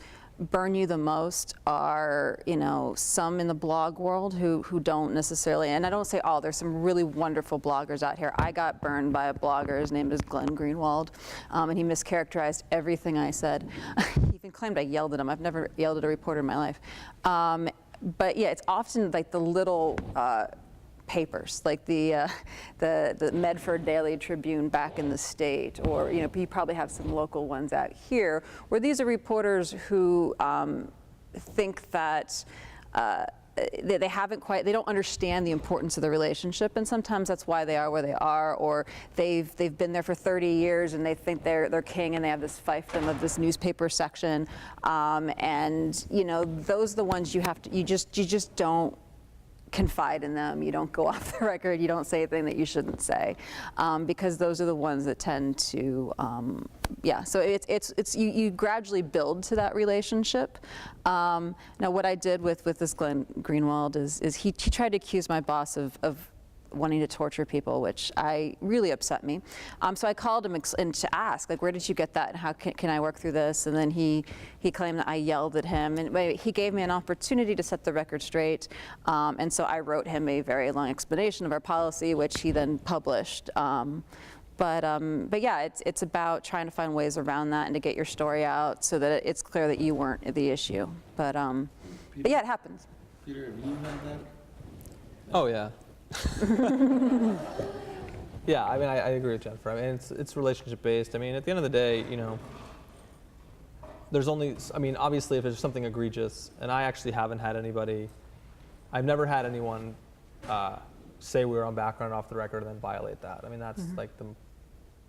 burn you the most are, some in the blog world who don't necessarily, and I don't say all, there's some really wonderful bloggers out here. I got burned by a blogger. His name is Glenn Greenwald, and he mischaracterized everything I said. He even claimed I yelled at him. I've never yelled at a reporter in my life. But yeah, it's often like the little papers, like the Medford Daily Tribune back in the state, or you probably have some local ones out here, where these are reporters who think that they don't understand the importance of the relationship, and sometimes that's why they are where they are, or they've been there for 30 years and they think they're king, and they have this fiefdom of this newspaper section, and those are the ones you just don't confide in them. You don't go off the record. You don't say anything that you shouldn't say, because those are the ones that tend to, So it's you gradually build to that relationship. Now, what I did with this Glenn Greenwald is he tried to accuse my boss of wanting to torture people, which really upset me. So I called him and to ask, like, where did you get that, and how can I work through this? And then he claimed that I yelled at him, and he gave me an opportunity to set the record straight. And so I wrote him a very long explanation of our policy, which he then published. But yeah, it's about trying to find ways around that and to get your story out so that it's clear that you weren't the issue. But yeah, it happens. Peter, have you had that? Oh yeah. Yeah, I mean, I agree with Jennifer. I mean, it's relationship based. I mean, at the end of the day, there's only, obviously if there's something egregious, and I actually haven't had anybody, I've never had anyone say we were on background off the record and then violate that. I mean, that's like the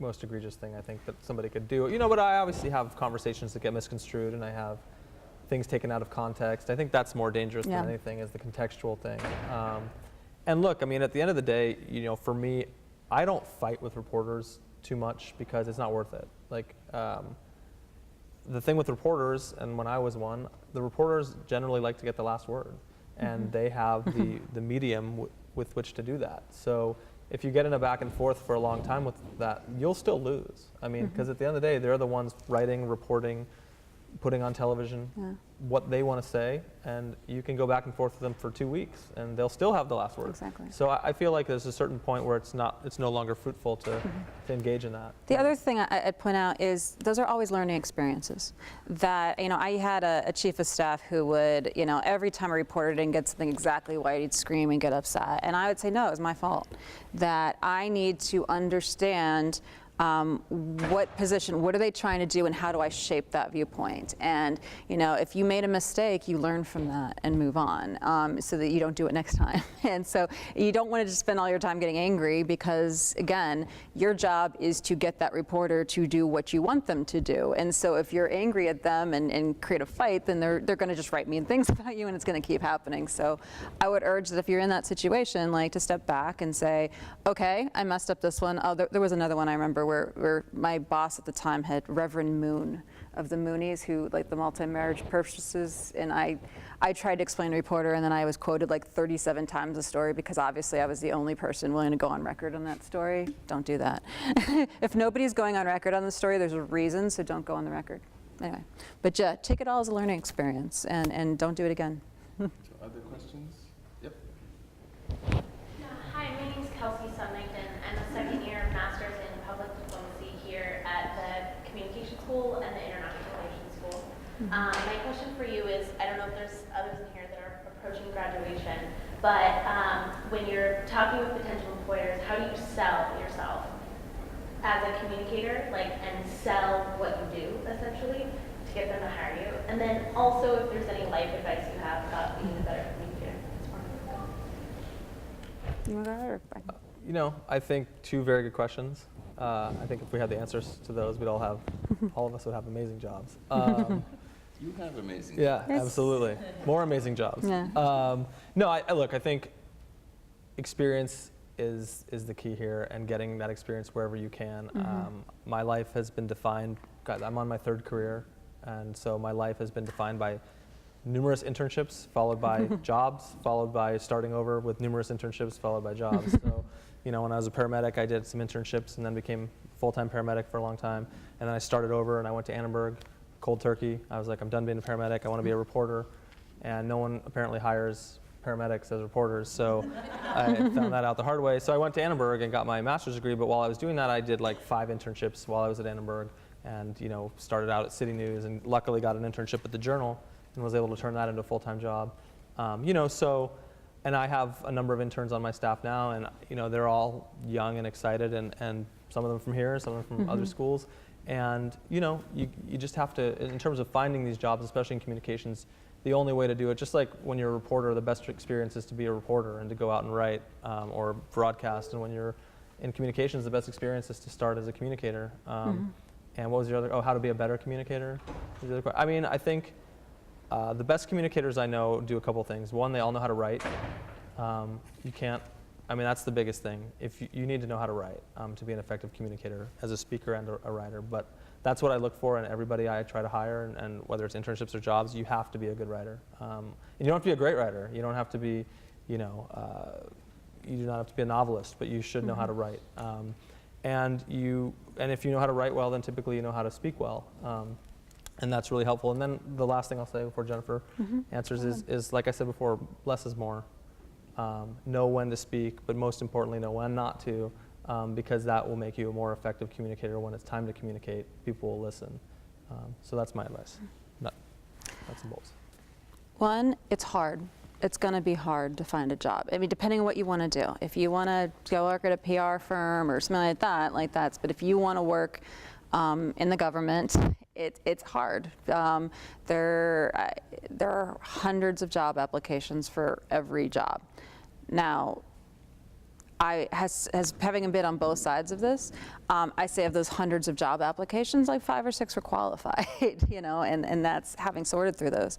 most egregious thing I think that somebody could do. But I obviously have conversations that get misconstrued, and I have things taken out of context. I think that's more dangerous than anything, is the contextual thing. And look, I mean, at the end of the day, you know, for me, I don't fight with reporters too much because it's not worth it. Like, the thing with reporters, and when I was one, the reporters generally like to get the last word, and they have the medium with which to do that. So if you get in a back and forth for a long time with that, you'll still lose. I mean, because at the end of the day, they're the ones writing, reporting, putting on television what they want to say, and you can go back and forth with them for 2 weeks, and they'll still have the last word. Exactly. So I feel like there's a certain point where it's no longer fruitful to engage in that. The other thing I'd point out is those are always learning experiences. That, you know, I had a chief of staff who would, you know, every time a reporter didn't get something exactly right, he'd scream and get upset. And I would say, no, it was my fault. That I need to understand what position, what are they trying to do, and how do I shape that viewpoint? And, you know, if you made a mistake, you learn from that and move on, so that you don't do it next time. And so you don't want to just spend all your time getting angry, because, again, your job is to get that reporter to do what you want them to do. And so if you're angry at them and create a fight, then they're going to just write mean things about you, and it's going to keep happening. So I would urge that if you're in that situation, like, to step back and say, okay, I messed up this one. Oh, there was another one I remember where my boss at the time had Reverend Moon of the Moonies, who, like, the multi-marriage purchases, and I tried to explain to a reporter, and then I was quoted like 37 times the story, because obviously I was the only person willing to go on record on that story. Don't do that. If nobody's going on record on the story, there's a reason, so don't go on the record. Anyway, but yeah, take it all as a learning experience, and don't do it again. So other questions? Yep. Hi, my name is Kelsey Sumington. I'm a second year master's in public diplomacy here at the Communication School and the International Relations School. My question for you is, I don't know if there's others in here that are approaching graduation, but when you're talking with potential employers, how do you sell yourself as a communicator, like, and sell what you do, essentially, to get them to hire you? And then also, if there's any life advice you have about being a better communicator. You want to go ahead, or I can? You know, I think two very good questions. I think if we had the answers to those, all of us would have amazing jobs. You have amazing. Yeah, Yes. absolutely. More amazing jobs. Yeah. No, look, I think experience is the key here, and getting that experience wherever you can. My life has been defined, I'm on my third career, and so my life has been defined by numerous internships, followed by jobs, followed by starting over with numerous internships, followed by jobs. So, you know, when I was a paramedic, I did some internships and then became a full-time paramedic for a long time. And then I started over and I went to Annenberg, cold turkey. I was like, I'm done being a paramedic, I want to be a reporter. And no one apparently hires paramedics as reporters, so I found that out the hard way. So I went to Annenberg and got my master's degree, but while I was doing that, I did like 5 internships while I was at Annenberg, and, you know, started out at City News and luckily got an internship at the Journal and was able to turn that into a full-time job. You know, so, and I have a number of interns on my staff now, and, you know, they're all young and excited, and some of them from here, some of them from other schools. And, you know, you just have to, in terms of finding these jobs, especially in communications, the only way to do it, just like when you're a reporter, the best experience is to be a reporter and to go out and write or broadcast. And when you're in communications, the best experience is to start as a communicator. And what was your other, how to be a better communicator? I mean, I think the best communicators I know do a couple things. One, they all know how to write. You can't, I mean, that's the biggest thing. If you need to know how to write to be an effective communicator as a speaker and a writer. But that's what I look for in everybody I try to hire, and whether it's internships or jobs, you have to be a good writer. And you don't have to be a great writer. You don't have to be, you know, you do not have to be a novelist, but you should know how to write. And if you know how to write well, then typically you know how to speak well. And that's really helpful. And then the last thing I'll say before Jennifer answers is, like I said before, less is more. Know when to speak, but most importantly, know when not to, because that will make you a more effective communicator. When it's time to communicate, people will listen. So that's my advice. Nuts and bolts. One, it's hard. It's going to be hard to find a job. I mean, depending on what you want to do. If you want to go work at a PR firm or something like that, but if you want to work in the government, it's hard. There are hundreds of job applications for every job. Now, having been on both sides of this, I say of those hundreds of job applications, like 5 or 6 were qualified, you know, and that's having sorted through those.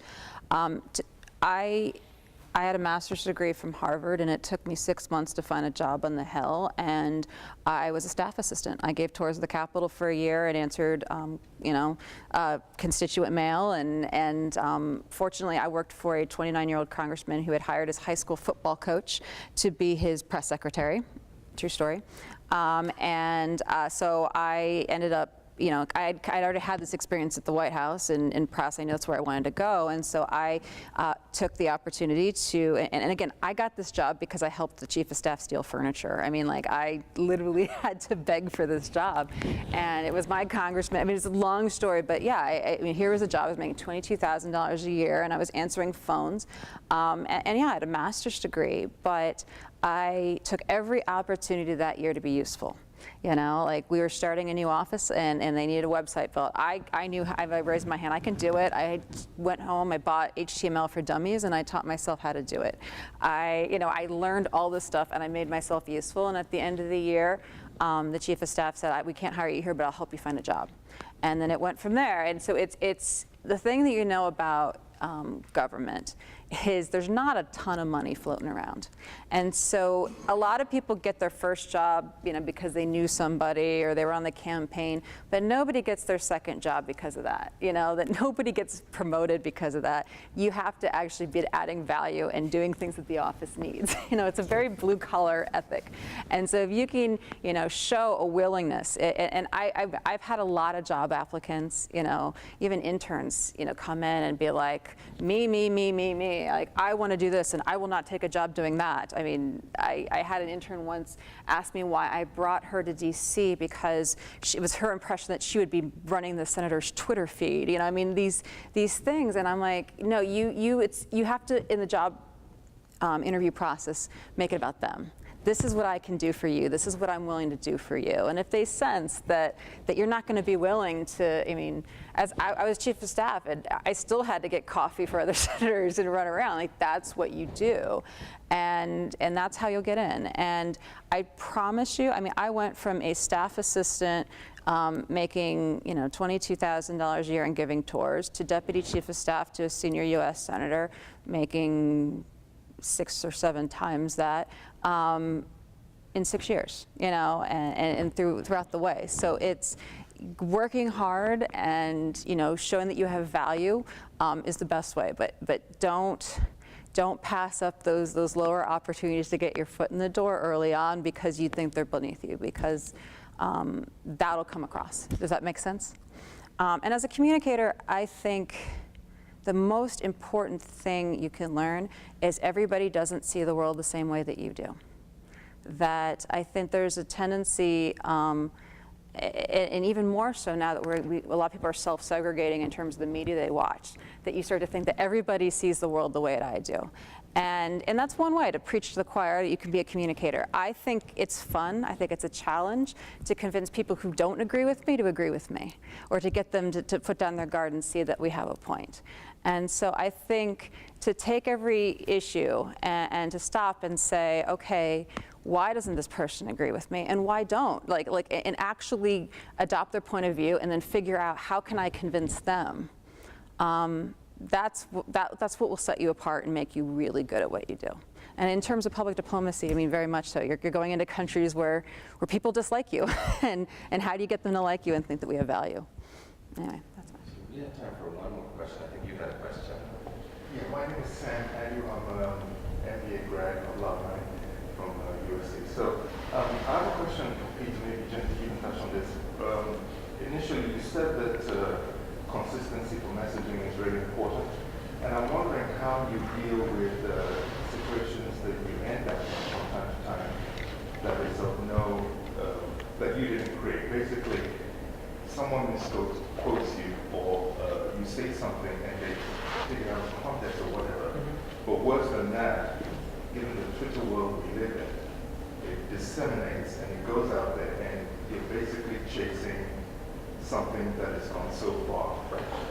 I had a master's degree from Harvard, and it took me 6 months to find a job on the Hill, and I was a staff assistant. I gave tours of the Capitol for a year and answered, you know, constituent mail, and fortunately I worked for a 29-year-old congressman who had hired his high school football coach to be his press secretary. True story. So I ended up, you know, I'd already had this experience at the White House in press. I know that's where I wanted to go, and so I took the opportunity to, and again, I got this job because I helped the chief of staff steal furniture. I mean, like, I literally had to beg for this job, and it was my congressman. I mean, it's a long story, but yeah, I mean, here was a job. I was making $22,000 a year, and I was answering phones, and yeah, I had a master's degree, but I took every opportunity that year to be useful. You know, like, we were starting a new office and they needed a website built. I knew, I raised my hand, I can do it. I went home, I bought HTML for Dummies, and I taught myself how to do it. I learned all this stuff and I made myself useful, and at the end of the year, the chief of staff said, we can't hire you here, but I'll help you find a job. And then it went from there. And so it's the thing that you know about government is there's not a ton of money floating around. And so a lot of people get their first job, you know, because they knew somebody or they were on the campaign, but nobody gets their second job because of that, you know, that nobody gets promoted because of that. You have to actually be adding value and doing things that the office needs. You know, it's a very blue collar ethic. And so if you can, you know, show a willingness, and I've had a lot of job applicants, you know, even interns, you know, come in and be like, me. Like, I want to do this, and I will not take a job doing that. I mean, I had an intern once ask me why I brought her to DC because it was her impression that she would be running the senator's Twitter feed. You know, I mean, these things, and I'm like, no, you have to, in the job interview process, make it about them. This is what I can do for you. This is what I'm willing to do for you. And if they sense that you're not going to be willing to, I mean, as I was chief of staff, and I still had to get coffee for other senators and run around. Like, that's what you do, and that's how you'll get in. And I promise you, I mean, I went from a staff assistant making, you know, $22,000 a year and giving tours, to deputy chief of staff to a senior U.S. senator making 6 or 7 times that in 6 years, you know, and throughout the way. So it's working hard and, you know, showing that you have value is the best way. But don't pass up those lower opportunities to get your foot in the door early on because you think they're beneath you, because that'll come across. Does that make sense? And as a communicator, I think the most important thing you can learn is everybody doesn't see the world the same way that you do. That I think there's a tendency, and even more so now that a lot of people are self-segregating in terms of the media they watch, that you start to think that everybody sees the world the way that I do. And that's one way to preach to the choir that you can be a communicator. I think it's fun. I think it's a challenge to convince people who don't agree with me to agree with me, or to get them to put down their guard and see that we have a point. And so I think to take every issue and to stop and say, okay, why doesn't this person agree with me, and why don't? And actually adopt their point of view and then figure out how can I convince them. That's what will set you apart and make you really good at what you do. And in terms of public diplomacy, I mean, very much so. You're going into countries where people dislike you, and how do you get them to like you and think that we have value? Anyway, that's fine. We have time for one more question. I think you had a question. Yeah, my name is Sam Adu. I'm an MBA grad alumni from USC. So I have a question for Pete, maybe Jen, you can touch on this. Initially, you said that consistency for messaging is really important. And I'm wondering how you deal with situations that you end up in from time to time that is of no, that you didn't create. Basically, someone misquotes you, or you say something and they take it out of context or whatever. But worse than that, given the Twitter world we live in, it disseminates and it goes out there and you're basically chasing something that has gone so far.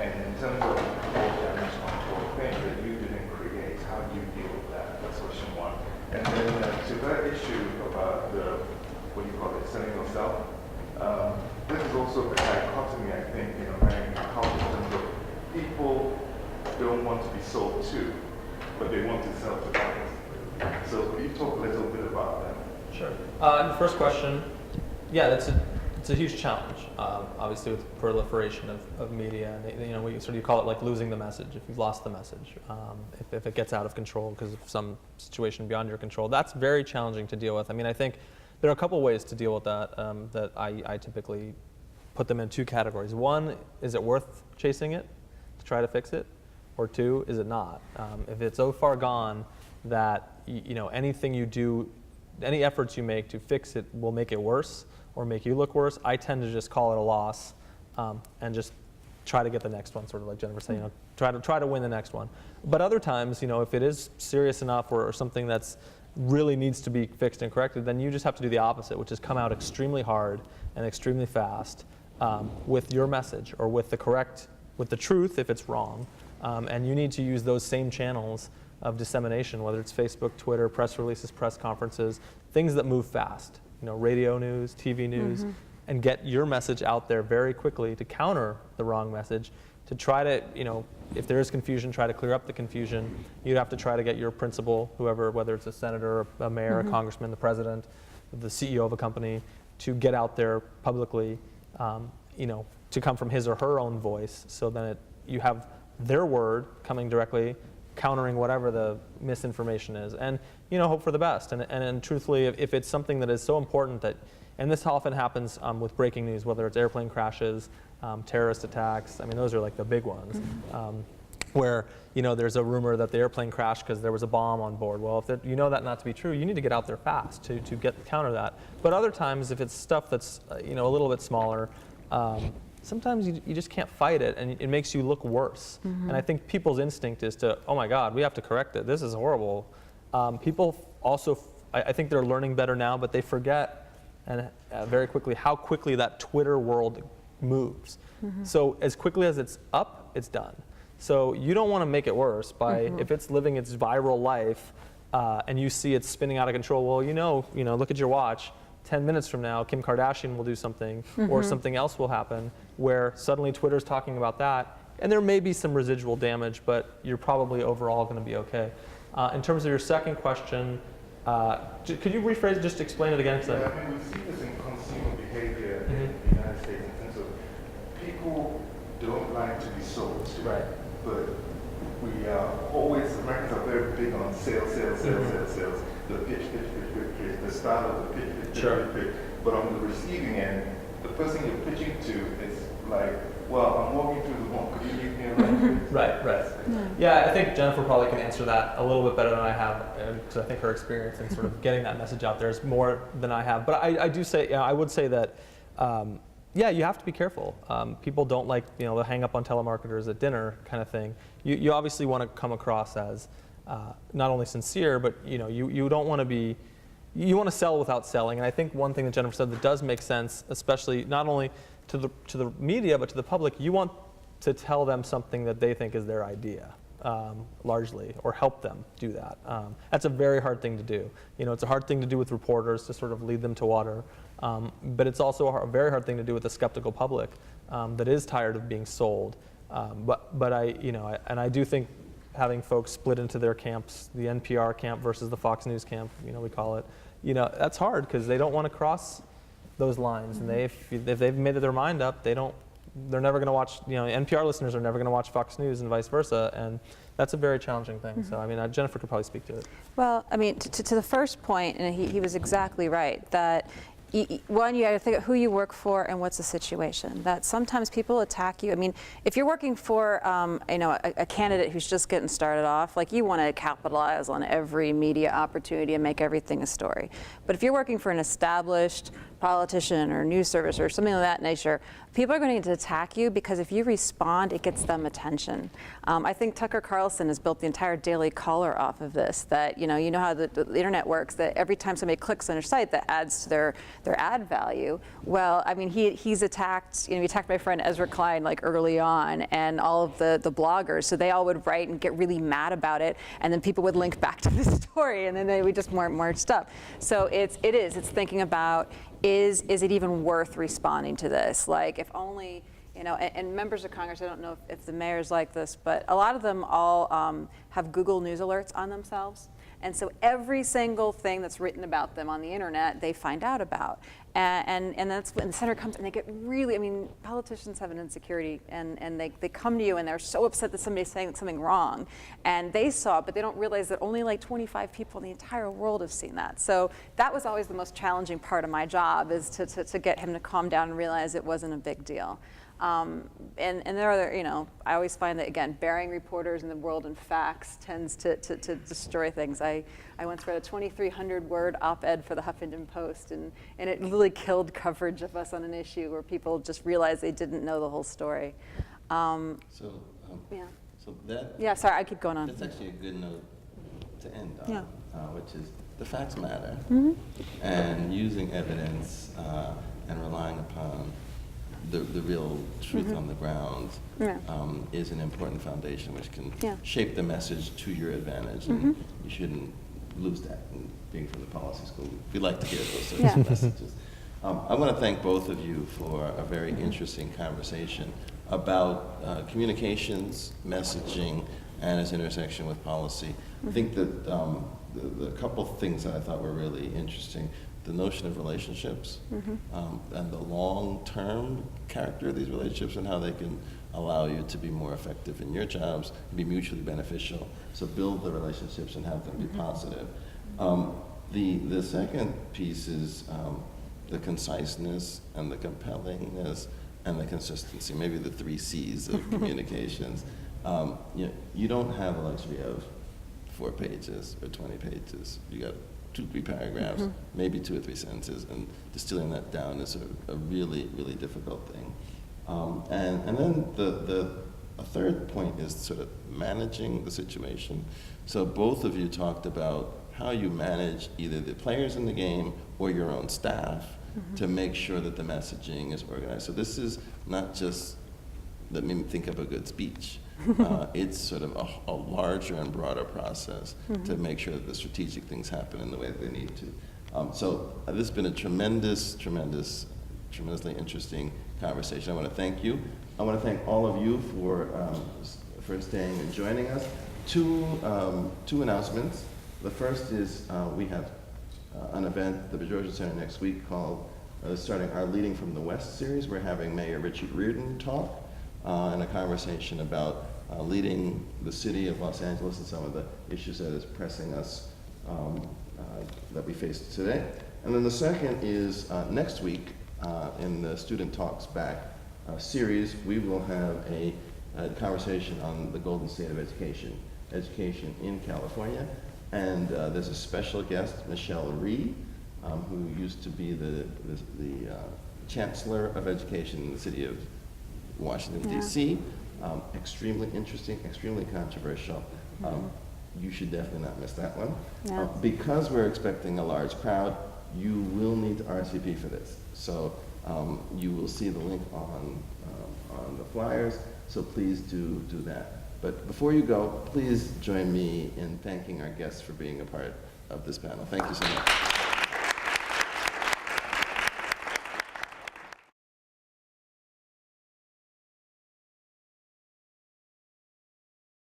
And in terms of more damage control thing that you didn't create, how do you deal with that? That's question one. And then to that issue about the, what do you call it, selling yourself, this is also a dichotomy, I think, in American culture in terms of people don't want to be sold to, but they want to sell to others. So could you talk a little bit about that? Sure. And the first question, yeah, it's a huge challenge, obviously with proliferation of media. And, we call it like losing the message, if you've lost the message, if it gets out of control because of some situation beyond your control. That's very challenging to deal with. I mean, I think there are a couple ways to deal with that that I typically put them in two categories. One, is it worth chasing it to try to fix it? Or two, is it not? If it's so far gone that anything you do, any efforts you make to fix it will make it worse or make you look worse, I tend to just call it a loss and just try to get the next one, sort of like Jennifer said, try to win the next one. But other times, if it is serious enough or something that's really needs to be fixed and corrected, then you just have to do the opposite, which is come out extremely hard and extremely fast with your message or with the truth if it's wrong. And you need to use those same channels of dissemination, whether it's Facebook, Twitter, press releases, press conferences, things that move fast, radio news, TV news, and get your message out there very quickly to counter the wrong message, to try to, if there is confusion, try to clear up the confusion. You'd have to try to get your principal, whoever, whether it's a senator, a mayor, a congressman, the president, the CEO of a company, to get out there publicly, to come from his or her own voice, so that you have their word coming directly, countering whatever the misinformation is, and hope for the best. And truthfully, if it's something that is so important that, and this often happens with breaking news, whether it's airplane crashes, terrorist attacks, I mean, those are like the big ones, where there's a rumor that the airplane crashed because there was a bomb on board. Well, if you know that not to be true, you need to get out there fast to counter that. But other times, if it's stuff that's a little bit smaller, sometimes you just can't fight it, and it makes you look worse. And I think people's instinct is to, oh my God, we have to correct it. This is horrible. People also, I think they're learning better now, but they forget very quickly how quickly that Twitter world moves. So as quickly as it's up, it's done. So you don't want to make it worse by, if it's living its viral life and you see it spinning out of control, well, look at your watch. 10 minutes from now, Kim Kardashian will do something, or something else will happen, where suddenly Twitter's talking about that, and there may be some residual damage, but you're probably overall going to be okay. In terms of your second question, could you rephrase, just explain it again? Yeah, I mean, we see this in consumer behavior in the United States in terms of people don't like to be sold to, right? But we are always, Americans are very big on sales. The pitch, the style of the pitch. But on the receiving end, the person you're pitching to is like, well, I'm walking through the mall. Could you leave me alone? Right. Yeah, I think Jennifer probably can answer that a little bit better than I have, because I think her experience in sort of getting that message out there is more than I have. But I do say, I would say that, you have to be careful. People don't like, the hang up on telemarketers at dinner kind of thing. You obviously want to come across as not only sincere, but you don't want to be. You want to sell without selling, and I think one thing that Jennifer said that does make sense, especially not only to the media but to the public, you want to tell them something that they think is their idea, largely, or help them do that. That's a very hard thing to do. It's a hard thing to do with reporters, to sort of lead them to water, but it's also a very hard thing to do with the skeptical public that is tired of being sold. But I do think having folks split into their camps, the NPR camp versus the Fox News camp, we call it, that's hard because they don't want to cross those lines. And if they've made their mind up, they're never going to watch, NPR listeners are never going to watch Fox News and vice versa. And that's a very challenging thing. So, I mean, Jennifer could probably speak to it. Well, I mean, to the first point, and he was exactly right, that one, you got to think of who you work for and what's the situation. That sometimes people attack you. I mean, if you're working for a candidate who's just getting started off, like, you want to capitalize on every media opportunity and make everything a story. But if you're working for an established politician or news service or something of that nature, people are going to attack you because if you respond, it gets them attention. I think Tucker Carlson has built the entire Daily Caller off of this, that you know how the internet works, that every time somebody clicks on your site, that adds to their ad value. Well, I mean, he's attacked, he attacked my friend Ezra Klein like early on, and all of the bloggers, so they all would write and get really mad about it, and then people would link back to the story, and then they would just more stuff. So it's thinking about, is it even worth responding to this? Like, if only, and members of Congress, I don't know if the mayor's like this, but a lot of them all have Google News alerts on themselves. And so every single thing that's written about them on the internet, they find out about. And that's when the senator comes and they get really, politicians have an insecurity, and they come to you and they're so upset that somebody's saying something wrong. And they saw it, but they don't realize that only like 25 people in the entire world have seen that. So that was always the most challenging part of my job, is to get him to calm down and realize it wasn't a big deal. And there are, I always find that, again, burying reporters in the world and facts tends to destroy things. I once read a 2,300-word op-ed for the Huffington Post, and it really killed coverage of us on an issue where people just realized they didn't know the whole story. So that. Yeah, sorry, I keep going on. That's actually a good note to end on, Yeah. Which is the facts matter, Mm-hmm. and using evidence and relying upon the real truth on the ground is an important foundation which can shape the message to your advantage, and you shouldn't lose that. And being from the policy school, we like to hear those sorts of messages. I want to thank both of you for a very interesting conversation about communications, messaging, and its intersection with policy. I think that the couple of things that I thought were really interesting, the notion of relationships and the long-term character of these relationships, and how they can allow you to be more effective in your jobs, be mutually beneficial. So build the relationships and have them be positive. The second piece is the conciseness and the compellingness and the consistency, maybe the 3 C's of communications. You don't have the luxury of 4 pages or 20 pages. You got 2-3 paragraphs, maybe 2 or 3 sentences, and distilling that down is a really, really difficult thing. And then a third point is sort of managing the situation. So both of you talked about how you manage either the players in the game or your own staff to make sure that the messaging is organized. So this is not just, let me think up a good speech. It's sort of a larger and broader process to make sure that the strategic things happen in the way that they need to. So this has been a tremendously interesting conversation. I want to thank you. I want to thank all of you for staying and joining us. Two announcements. The first is we have an event at the Bedrosian Center next week called, starting our Leading from the West series. We're having Mayor Richard Reardon talk and a conversation about leading the city of Los Angeles and some of the issues that is pressing us that we face today. And then the second is next week in the Student Talks Back series, we will have a conversation on the Golden State of education in California. And there's a special guest, Michelle Rhee, who used to be the Chancellor of Education in the city of Washington, D.C. Extremely interesting, extremely controversial. You should definitely not miss that one. Because we're expecting a large crowd, you will need to RSVP for this. So you will see the link on the flyers, so please do that. But before you go, please join me in thanking our guests for being a part of this panel. Thank you so much.